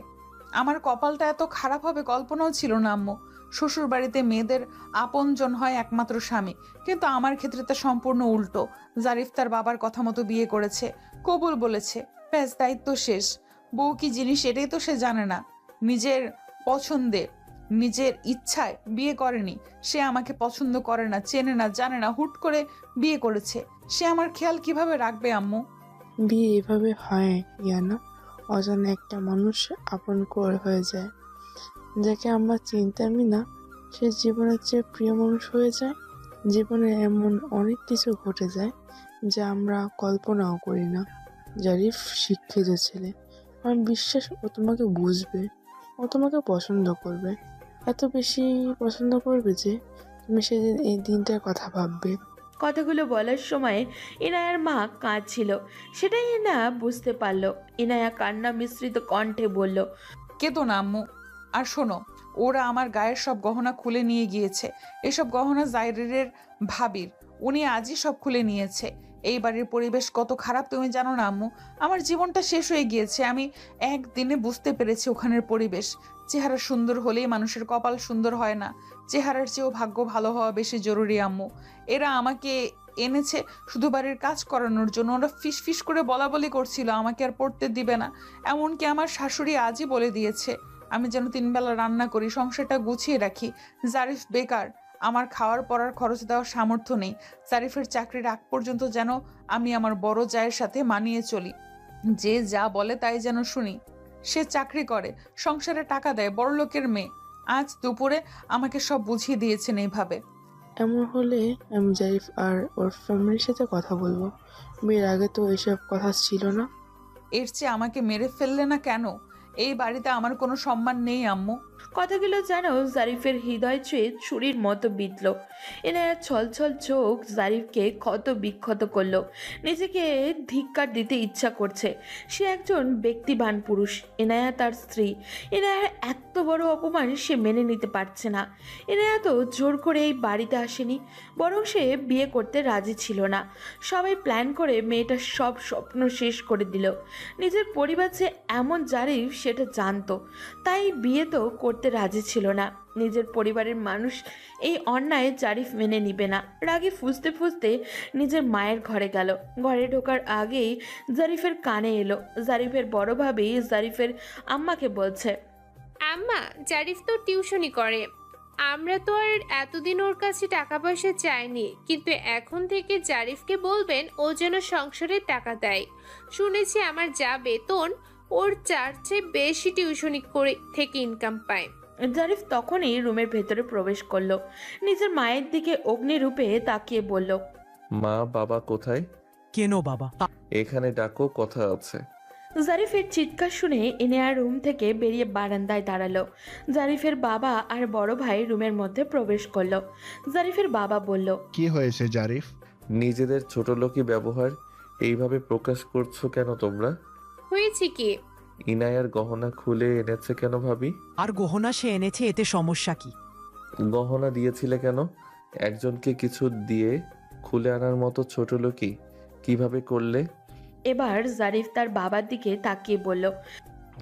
আমার কপালটা এত খারাপ হবে কল্পনাও ছিল না আম্মু। শ্বশুর বাড়িতে মেয়েদের আপনজন হয় একমাত্র স্বামী, কিন্তু আমার ক্ষেত্রে তা সম্পূর্ণ উল্টো। জারিফ তার বাবার কথা মতো বিয়ে করেছে, কবুল বলেছে, ব্যাস দায়িত্ব শেষ। বউ কি জিনিস এটাই তো সে জানে না। নিজের পছন্দে নিজের ইচ্ছায় বিয়ে করেনি। সে আমাকে পছন্দ করে না, চেনে না, জানে না, হুট করে বিয়ে করেছে। সে আমার খেয়াল কিভাবে রাখবে আম্মু? বিয়ে এভাবে হয় ইয়ানা, অজানা একটা মানুষ আপন করে হয়ে যায়। যাকে আমরা চিনতামই না সে জীবনের চেয়ে প্রিয় মানুষ হয়ে যায়। জীবনে এমন অনেক কিছু ঘটে যায় যা আমরা কল্পনাও করি না। জারিফ শিক্ষিত ছেলে, আমার বিশ্বাস ও তোমাকে বুঝবে, ও তোমাকে পছন্দ করবে, এত বেশি পছন্দ করবে যে তুমি সেদিন এই দিনটার কথা ভাববে। কথাগুলো বলার সময় ইনায়ার মা কাঁদছিল। সেটাই ইনা বুঝতে পারল। ইনায়া কান্না মিশ্রিত কণ্ঠে বলল, কেতো না আম্মু। আর শোনো, ওরা আমার গায়ের সব গহনা খুলে নিয়ে গিয়েছে। এসব গহনা জাইরের ভাবির। উনি আজই সব খুলে নিয়েছে। এই বাড়ির পরিবেশ কত খারাপ তুমি জানো না আম্মু? আমার জীবনটা শেষ হয়ে গিয়েছে। আমি একদিনে বুঝতে পেরেছি ওখানের পরিবেশ। চেহারা সুন্দর হলেই মানুষের কপাল সুন্দর হয় না। চেহারার চেয়েও ভাগ্য ভালো হওয়া বেশি জরুরি আম্মু। এরা আমাকে এনেছে শুধু বাড়ির কাজ করানোর জন্য। ওরা ফিস ফিস করে বলা বলি করছিল আমাকে আর পড়তে দিবে না। এমনকি আমার শাশুড়ি আজই বলে দিয়েছে আমি যেন 3 বেলা রান্না করি, সংসারটা গুছিয়ে রাখি। জারিফ বেকার, আমার খাওয়ার পড়ার খরচ দেওয়ার সামর্থ্য নেই। জারিফের চাকরির আগ পর্যন্ত যেন আমি আমার বড় জায়ের সাথে মানিয়ে চলি। যে যা বলে তাই যেন শুনি। সে চাকরি করে, সংসারে টাকা দেয়, বড়লোকের মেয়ে। আজ দুপুরে আমাকে সব বুঝিয়ে দিয়েছেন এইভাবে। এমন হলে আমি জারিফ আর ওর ফ্যামিলির সাথে কথা বলবো। বিয়ের আগে তো এসব কথা ছিল না। এর চেয়ে আমাকে মেরে ফেললে না কেন? এই বাড়িতে আমার কোনো সম্মান নেই আম্মু। কথাগুলো যেন জারিফের হৃদয় ছুঁয়ে ছুরির মতো বিঁধল। এনায়া ছলছল চোখ জারিফকে ক্ষত বিক্ষত করলো। নিজেকে ধিক্কার দিতে ইচ্ছা করছে। সে একজন ব্যক্তিবান পুরুষ, এনায়া তার স্ত্রী। এনায়ার এত বড় অপমান সে মেনে নিতে পারছে না। এনায়া তো জোর করে এই বাড়িতে আসেনি, বরং সে বিয়ে করতে রাজি ছিল না। সবাই প্ল্যান করে মেয়েটার সব স্বপ্ন শেষ করে দিল। নিজের পরিবার যে এমন জারিফ সেটা জানতো, তাই বিয়ে তো করতে রাজি ছিল না। নিজের পরিবারের মানুষ এই অন্যায় জারিফ মেনে নিবে না। রাগে ফুঁসতে ফুঁসতে নিজের মায়ের ঘরে গেল। ঘরে ঢোকার আগেই জারিফের কানে এলো। জারিফের বড় ভাবি জারিফের আম্মাকে বলছে, আম্মা, জারিফ তো টিউশনি করে। আমরা তো আর এতদিন ওর কাছে টাকা পয়সা চাইনি, কিন্তু এখন থেকে জারিফকে বলবেন ও যেন সংসারে টাকা দেয়। শুনেছি আমার যা বেতন ওর 4 চেয়ে বেশি টিউশনি করে থেকে ইনকাম পায়। জারিফ তখনই রুমের ভেতরে প্রবেশ করলো। নিজের মায়ের দিকে অগ্নিরূপে তাকিয়ে বলল, মা বাবা কোথায়? কেন বাবা? এখানে ডাকো, কথা আছে। জারিফের চিৎকার শুনে ইনায়া রুম থেকে বেরিয়ে বারান্দায় দাঁড়ালো। জারিফের বাবা আর বড় ভাই রুমের মধ্যে প্রবেশ করলো। জারিফের বাবা বলল, কি হয়েছে জারিফ? নিজেদের ছোটলোকি ব্যবহার এইভাবে প্রকাশ করছো কেন তোমরা? হয়েছে কি? ইনায়ার গহনা খুলে এনেছে কেন ভাবি? আর গহনা সে এনেছে, এতে সমস্যা কি? গহনা দিয়েছিলে কেন? একজনকে কিছু দিয়ে খুলে আনার মতো ছোটলোকি কিভাবে করলে? এবার জারিফ তার বাবার দিকে তাকিয়ে বলল,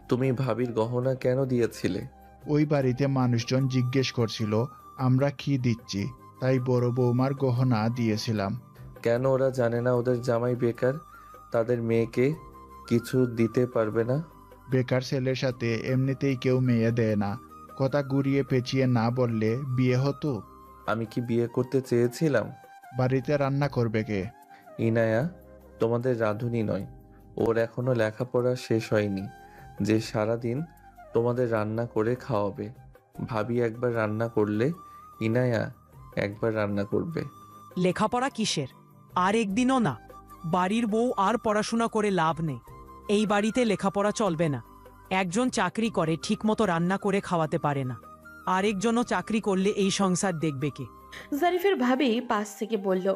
তুমি ভাবির গহনা কেন দিয়েছিলে? ওই বাড়িতে মানুষজন জিজ্ঞেস করছিল আমরা কি দিচ্ছি, তাই বড় বৌমার গহনা দিয়েছিলাম। কেন ওরা জানে না ওদের জামাই বেকার, তাদের মেয়েকে কিছু দিতে পারবে না? বেকার ছেলের সাথে এমনিতেই কেউ মেয়ে দেয় না, কথা ঘুরিয়ে পেঁচিয়ে না বললে বিয়ে হতো? আমি কি বিয়ে করতে চেয়েছিলাম? বাড়িতে রান্না করবে কে? ইনায়া তোমাদের রাঁধুনি নয়, ওর এখনো লেখাপড়া শেষ হয়নি যে সারাদিন তোমাদের রান্না করে খাওয়াবে। ভাবি একবার রান্না করলে ইনায়া একবার রান্না করবে। লেখাপড়া কিসের? আর একদিনও না। বাড়ির বউ আর পড়াশোনা করে লাভ নেই। এই বাড়িতে লেখাপড়া চলবে না। একজন চাকরি করে ঠিকমতো রান্না করে খাওয়াতে পারে না, আরেকজনও চাকরি করলে এই সংসার দেখবে কে? জারিফের ভাবি পাশ থেকে বলল,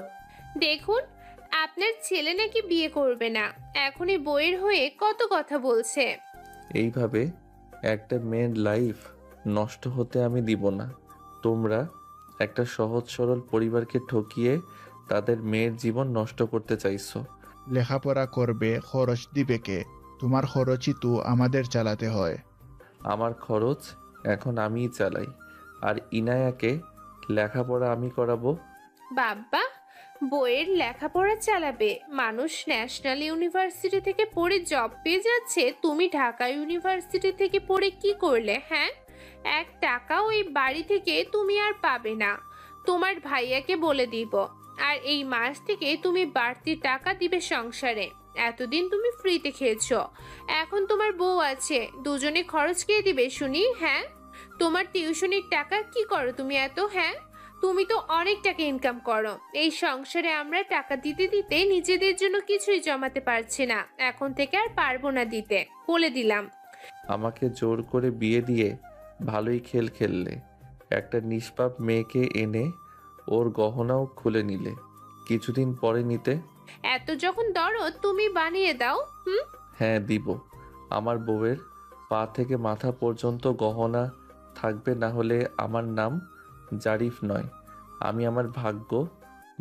দেখুন, আপনার ছেলে নাকি বিয়ে করবে না, এখনই বইয়ের হয়ে কত কথা বলছে। এইভাবে একটা মেয়ের লাইফ নষ্ট হতে আমি দিব না। তোমরা একটা সহজ সরল পরিবারকে ঠকিয়ে তাদের মেয়ের জীবন নষ্ট করতে চাইছো। লেখাপড়া করবে, খরচ দিবে কে? তোমার খরচই তো আমাদের চালাতে হয়। আমার খরচ এখন আমিই চালাই, আর ইনায়াকে লেখাপড়া আমি করাবো। বাবা, বইয়ের লেখাপড়া চালাবে? মানুষ ন্যাশনাল ইউনিভার্সিটি থেকে পড়ে জব পেয়ে যাচ্ছে, তুমি ঢাকা ইউনিভার্সিটি থেকে পড়ে কি করলে? হ্যাঁ, 1 টাকাও এই বাড়ি থেকে তুমি আর পাবে না। তোমার ভাইয়াকে বলে দিব, আর এই মাস থেকে তুমি বাড়তি টাকা দিবে সংসারে। এতদিন তুমি ফ্রিতে খেয়েছো, এখন তোমার বউ আছে, দুজনে খরচ কে দিবে শুনি? হ্যাঁ, তোমার টিউশনির টাকা কি করো তুমি এত? হ্যাঁ, তুমি তো অনেক টাকা ইনকাম করো। এই সংসারে আমরা টাকা দিতে দিতে নিজেদের জন্য কিছুই জমাতে পারছি না, এখন থেকে আর পারবো না দিতে, বলে দিলাম। আমাকে জোর করে বিয়ে দিয়ে ভালোই খেল খেললে। একটা নিষ্পাপ মেয়েকে এনে ওর গহনাও খুলে নিলে, কিছুদিন পরে নিতে। এত যখন দরদ, তুমি বানিয়ে দাও। হ্যাঁ দিব। আমার বউয়ের পা থেকে মাথা পর্যন্ত গহনা থাকবে, না হলে আমার নাম জারিফ নয়। আমি আমার ভাগ্য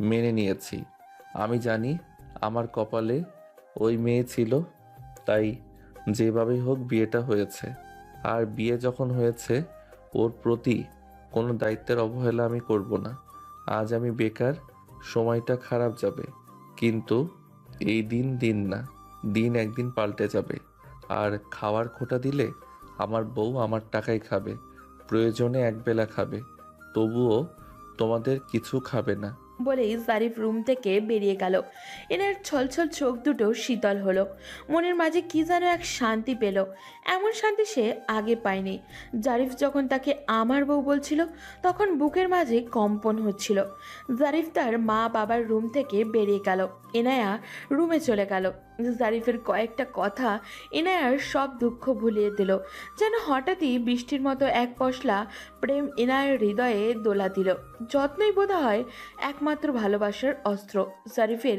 মেনে নিয়েছি। আমি জানি আমার কপালে ওই মেয়ে ছিল, তাই যেভাবেই হোক বিয়েটা হয়েছে। আর বিয়ে যখন হয়েছে, ওর প্রতি কোনো দায়িত্বের অবহেলা আমি করব না। আজ আমি বেকার, সময়টা খারাপ যাবে, কিন্তু এই দিন দিন না, দিন একদিন পাল্টে যাবে। আর খাওয়ার খোঁটা দিলে আমার বউ আমার টাকাই খাবে, প্রয়োজনে একবেলা খাবে, তবুও তোমাদের কিছু খাবে না। বলেই জারিফ রুম থেকে বেরিয়ে গেল। এনার ছলছল চোখ দুটো শীতল হলো, মনের মাঝে কি যেন এক শান্তি পেল। এমন শান্তি সে আগে পায়নি। জারিফ যখন তাকে আমার বউ বলছিল, তখন বুকের মাঝে কম্পন হচ্ছিল। জারিফ তার মা বাবার রুম থেকে বেরিয়ে গেল। এনায়া রুমে চলে গেল। জারিফের কয়েকটা কথা এনায়ার সব দুঃখ ভুলিয়ে দিল। যেন হঠাৎই বৃষ্টির মতো এক পশলা প্রেম এনায়ার হৃদয়ে দোলা দিল। যত্নই বোধ হয় একমাত্র ভালোবাসার অস্ত্র। জারিফের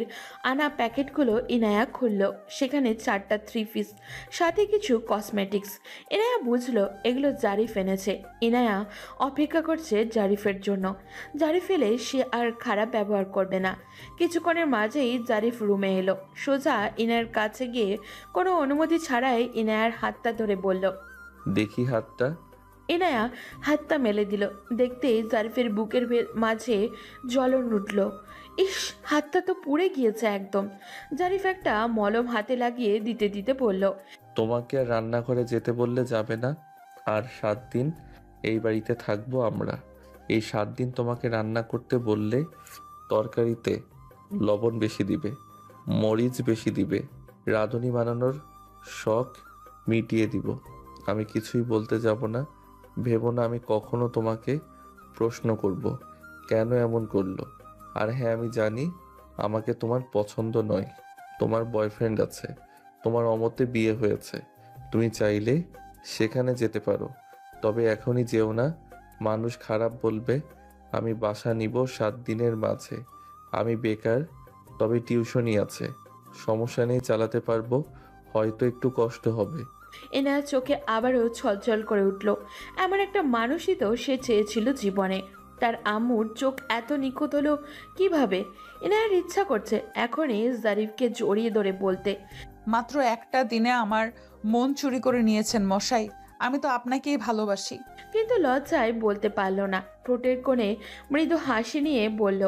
আনা প্যাকেটগুলো ইনায়া খুলল। সেখানে 4টা 3 পিস, সাথে কিছু কসমেটিক্স। ইনায়া বুঝলো এগুলো জারিফ এনেছে। ইনায়া অপেক্ষা করছে জারিফের জন্য। জারিফ এলে সে আর খারাপ ব্যবহার করবে না। কিছুক্ষণের মাঝেই জারিফ রুমে এলো। সোজা ইনায়ার কাছে গিয়ে কোনো অনুমতি ছাড়াই ইনায়ার হাতটা ধরে বলল, দেখি হাতটা। ইনায়া হাতটা মেলে দিল। দেখতেই জারিফের বুকের মাঝে জ্বলন উঠল। ইস, হাতটা তো পুড়ে গিয়েছে একদম। জারিফ একটা মলম হাতে লাগিয়ে দিতে দিতে বলল, তোমাকে আর রান্নাঘরে যেতে বললে যাবে না। আর 7 দিন এই বাড়িতে থাকবো আমরা। এই 7 দিন তোমাকে রান্না করতে বললে তরকারিতে লবণ বেশি দিবে, মরিচ বেশি দিবে, রাঁধুনি বানানোর শখ মিটিয়ে দিব। আমি কিছুই বলতে যাব না। ভেবো না আমি কখনো তোমাকে প্রশ্ন করব কেন এমন করলো। আর হ্যাঁ, আমি জানি আমাকে তোমার পছন্দ নয়, তোমার বয়ফ্রেন্ড আছে, তোমার অমতে বিয়ে হয়েছে। তুমি চাইলে সেখানে যেতে পারো, তবে এখনই যেও না, মানুষ খারাপ বলবে। আমি বাসা নিব 7 দিনের মাঝে। আমি বেকার, তবে টিউশনই আছে, সমস্যা নেই, চালাতে পারবো। হয়তো একটু কষ্ট হবে। এনার চোখে আবারও ছলছল করে উঠল। এমন একটা মানুষই তো সে চেয়েছিল জীবনে। তার আম্মুর চোখ এত নিখুঁত হলো কিভাবে? এনার ইচ্ছা করছে এখনই জারিফকে জড়িয়ে ধরে বলতে, মাত্র একটা দিনে আমার মন চুরি করে নিয়েছেন মশাই। আমি তো আপনাকেই ভালোবাসি। কিন্তু লজ্জায় বলতে পারল না। ঠোঁটের কোণে মৃদু হাসি নিয়ে বলল,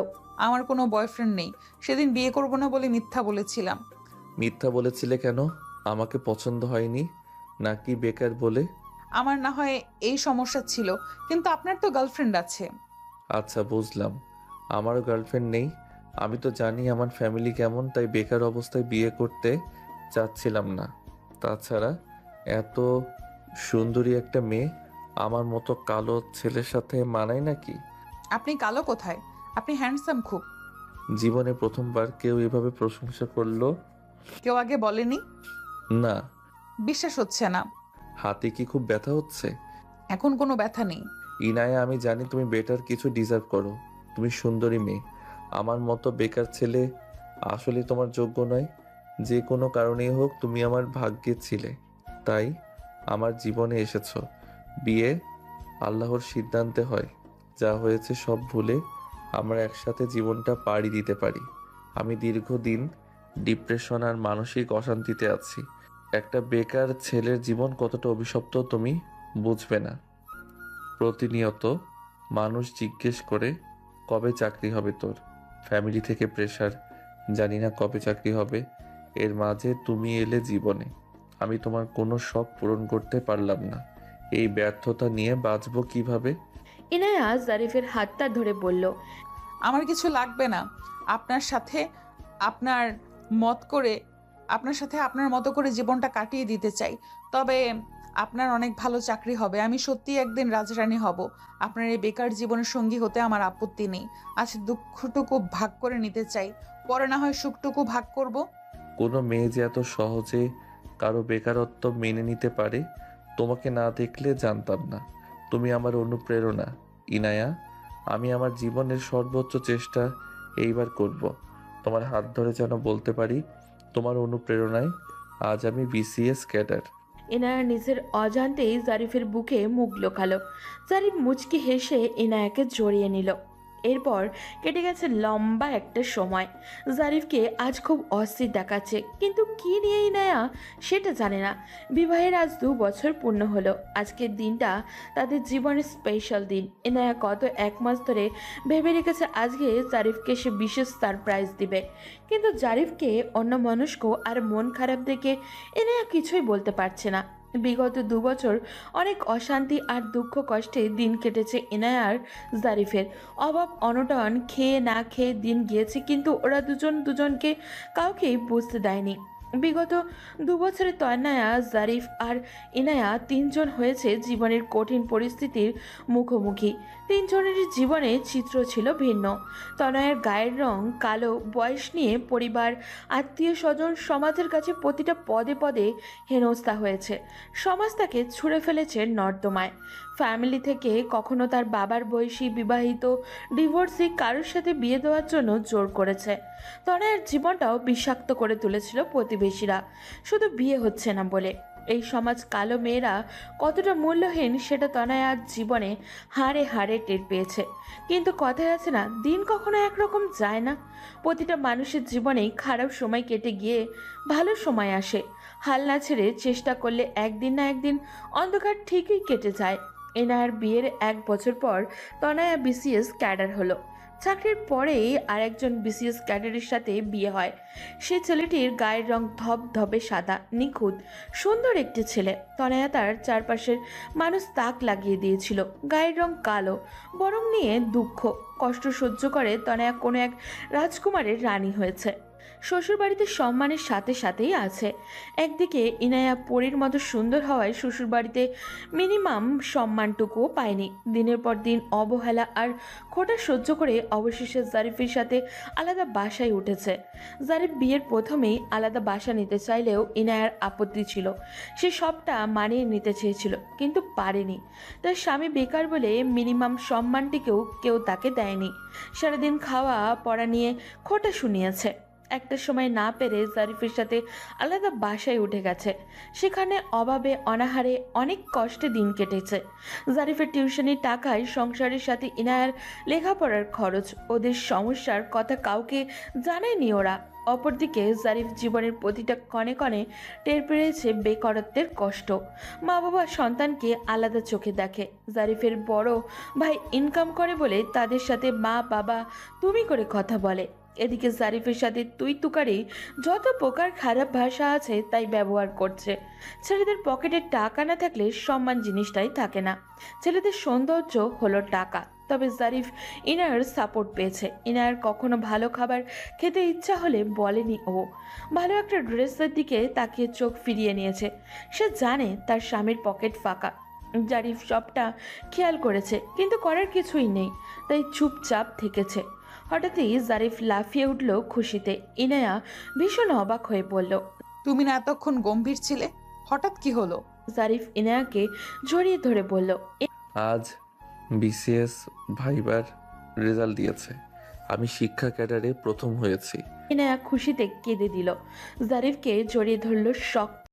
আমার কোনো বয়ফ্রেন্ড নেই। সেদিন বিয়ে করব না বলে মিথ্যা বলেছিলাম। মিথ্যা বলেছিলে কেন? আমাকে পছন্দ হয়নি নাকি বেকার বলে? আমার না হয় এই সমস্যা ছিল, কিন্তু আপনার তো গার্লফ্রেন্ড আছে। আচ্ছা, বুঝলাম। আমারও গার্লফ্রেন্ড নেই। আমি তো জানি আমার ফ্যামিলি কেমন, তাই বেকার অবস্থায় বিয়ে করতে চাচ্ছিলাম না। তাছাড়া এত সুন্দরী একটা মেয়ে আমার মতো কালো ছেলের সাথে মানায় নাকি? আপনি কালো কোথায়? আপনি হ্যান্ডসাম খুব। জীবনে প্রথমবার কেউ এভাবে প্রশংসা করলো। কেউ আগে বলেনি? না। বিশ্বাস হচ্ছে না। হাতে কি খুব ব্যথা হচ্ছে? এখন কোনো ব্যথা নেই। ইনায়া, আমি জানি তুমি বেটার কিছু ডিজার্ভ করো। তুমি সুন্দরী মেয়ে। আমার মতো বেকার ছেলে আসলে তোমার যোগ্য নয়। যে কোনো কারণেই হোক তুমি আমার ভাগ্যে ছিলে, তাই আমার জীবনে এসেছো। বিয়ে আল্লাহর সিদ্ধান্তে হয়। যা হয়েছে সব ভুলে আমরা একসাথে জীবনটা পাড়ি দিতে পারি। আমি দীর্ঘদিন ডিপ্রেশন আর মানসিক অশান্তিতে আছি। একটা বেকার ছেলের জীবন কতটা অভিশপ্ত তুমি বুঝবে না। প্রতিনিয়ত মানুষ জিজ্ঞেস করে কবে চাকরি হবে তোর। ফ্যামিলি থেকে প্রেশার, জানি না কবে চাকরি হবে। এর মাঝে তুমি এলে জীবনে। আমি তোমার কোনো শখ পূরণ করতে পারলাম না। এই ব্যর্থতা নিয়ে বাঁচবো কিভাবে? ইনায়া জারিফের হাতটা ধরে বলল, আমার কিছু লাগবে না। আপনার সাথে আপনার মত করে আপনার মতো করে জীবনটা কাটিয়ে দিতে চাই। তবে আপনার অনেক ভালো চাকরি হবে। আমি সত্যি একদিন রাজরানী হব। আপনার এই বেকার জীবনের সঙ্গী হতে আমার আপত্তি নেই। আজ দুঃখটুকু ভাগ করে নিতে চাই, পরে না হয় সুখটুকু ভাগ করব। কোনো মেয়ে যে এত সহজে কারো বেকারত্ব মেনে নিতে পারে, তোমাকে না দেখলে জানতাম না। তুমি আমার অনুপ্রেরণা ইনায়া। আমি আমার জীবনের সর্বোচ্চ চেষ্টা এইবার করব। তোমার হাত ধরে যেন বলতে পারি, তোমার অনুপ্রেরণায় আজ আমি বিসিএস ক্যাডার। ইনায়া নিজের অজান্তেই জারিফের বুকে মুখ লোকালো। জারিফ মুচকি হেসে ইনায়াকে জড়িয়ে নিল। এরপর কেটে গেছে লম্বা একটা সময়। জারিফকে আজ খুব অস্থির দেখাচ্ছে, কিন্তু কি নিয়ে ইনায়া সেটা জানে না। বিবাহের আজ 2 বছর পূর্ণ হলো। আজকের দিনটা তাদের জীবনের স্পেশাল দিন। ইনায়া গত 1 মাস ধরে ভেবে রেখেছে আজকে জারিফকে সে বিশেষ সারপ্রাইজ দিবে, কিন্তু জারিফকে অন্যমনস্ক আর মন খারাপ দেখে ইনায়া কিছুই বলতে পারছে না। বিগত 2 বছর অনেক অশান্তি আর দুঃখ কষ্টে দিন কেটেছে ইনায়ার জারিফের। অভাব অনটন, খেয়ে না খেয়ে দিন গিয়েছে, কিন্তু ওরা দুজনকে কাউকেই বুঝতে দেয়নি। বিগত 2 বছরে তন্ময়া, জারিফ আর ইনায়া 3 জন হয়েছে জীবনের কঠিন পরিস্থিতির মুখোমুখি। 3 জনেরই জীবনে চিত্র ছিল ভিন্ন। তনয়ার গায়ের রং কালো, বয়স নিয়ে পরিবার, আত্মীয় স্বজন, সমাজের কাছে প্রতিটা পদে পদে হেনস্থা হয়েছে। সমাজ তাকে ছুঁড়ে ফেলেছে নর্দমায়। ফ্যামিলি থেকে কখনো তার বাবার বয়সী বিবাহিত ডিভোর্সি কারোর সাথে বিয়ে দেওয়ার জন্য জোর করেছে। তনয়ার জীবনটাও বিষাক্ত করে তুলেছিল প্রতিবেশীরা, শুধু বিয়ে হচ্ছে না বলে। এই সমাজ কালো মেয়েরা কতটা মূল্যহীন সেটা তনয়ার জীবনে হাড়ে হাড়ে টের পেয়েছে। কিন্তু কথায় আছে না, দিন কখনো একরকম যায় না। প্রতিটা মানুষের জীবনেই খারাপ সময় কেটে গিয়ে ভালো সময় আসে। হাল না ছেড়ে চেষ্টা করলে একদিন না একদিন অন্ধকার ঠিকই কেটে যায়। এনার বিয়ের 1 বছর পর তনয়া বিসিএস ক্যাডার হলো। চাকরির পরেই আরেকজন বিসিএস ক্যাডারের সাথে বিয়ে হয়। সেই ছেলেটির গায়ের রং ধবধবে সাদা, নিখুঁত, সুন্দর একটি ছেলে। তনয়া তার চারপাশের মানুষ তাক লাগিয়ে দিয়েছিল। গায়ের রং কালো, বরং নিয়ে দুঃখ কষ্ট সহ্য করে তনয়া কোনো এক রাজকুমারের রানী হয়েছে। শ্বশুরবাড়িতে সম্মানের সাথে সাথেই আছে। একদিকে ইনায়া পরীর মতো সুন্দর হওয়ায় শ্বশুরবাড়িতে মিনিমাম সম্মানটুকুও পায়নি। দিনের পর দিন অবহেলা আর খোঁটা সহ্য করে অবশেষে জারিফের সাথে আলাদা বাসায় উঠেছে। জারিফ বিয়ের প্রথমেই আলাদা বাসা নিতে চাইলেও ইনায়ার আপত্তি ছিল। সে সবটা মানিয়ে নিতে চেয়েছিল, কিন্তু পারেনি। তার স্বামী বেকার বলে মিনিমাম সম্মানটিকেও কেউ তাকে দেয়নি। সারাদিন খাওয়া পড়া নিয়ে খোঁটা শুনিয়েছে। একটা সময় না পেরে জারিফের সাথে আলাদা বাসায় উঠে গেছে। সেখানে অভাবে অনাহারে অনেক কষ্টে দিন কেটেছে। জারিফের টিউশনির টাকায় সংসারের সাথে ইনায়ার লেখাপড়ার খরচ। ওদের সমস্যার কথা কাউকে জানায়নি ওরা। অপরদিকে জারিফ জীবনের প্রতিটা কণে কণে টের পেয়েছে বেকারত্বের কষ্ট। মা বাবা সন্তানকে আলাদা চোখে দেখে। জারিফের বড় ভাই ইনকাম করে বলে তাদের সাথে মা বাবা তুমি করে কথা বলে। এদিকে জারিফের সাথে তুই তুকারি যত প্রকার খারাপ ভাষা আছে তাই ব্যবহার করছে। ছেলেদের পকেটে টাকা না থাকলে সম্মান জিনিসটাই থাকে না। ছেলেদের সৌন্দর্য হলো টাকা। তবে জারিফ ইনায়ার সাপোর্ট পেয়েছে। ইনায়ার কখনো ভালো খাবার খেতে ইচ্ছা হলে বলেনি ও। ভালো একটা ড্রেসের দিকে তাকিয়ে চোখ ফিরিয়ে নিয়েছে। সে জানে তার স্বামীর পকেট ফাঁকা। জারিফ সবটা খেয়াল করেছে, কিন্তু করার কিছুই নেই, তাই চুপচাপ থেকেছে। হঠাৎই জারিফ লাফিয়ে উঠল খুশিতে। ইনায়া ভীষণ অবাক হয়ে বলল, তুমি না এতক্ষণ গম্ভীর ছিলে, হঠাৎ কি হলো? জারিফ ইনায়াকে জড়িয়ে ধরে বলল, আজ বিসিএস ভাইবার রেজাল্ট দিয়েছে, আমি শিক্ষা ক্যাডারে প্রথম হয়েছি। ইনায়া খুশিতে কেঁদে দিল। জারিফকে জড়িয়ে ধরল শক্ত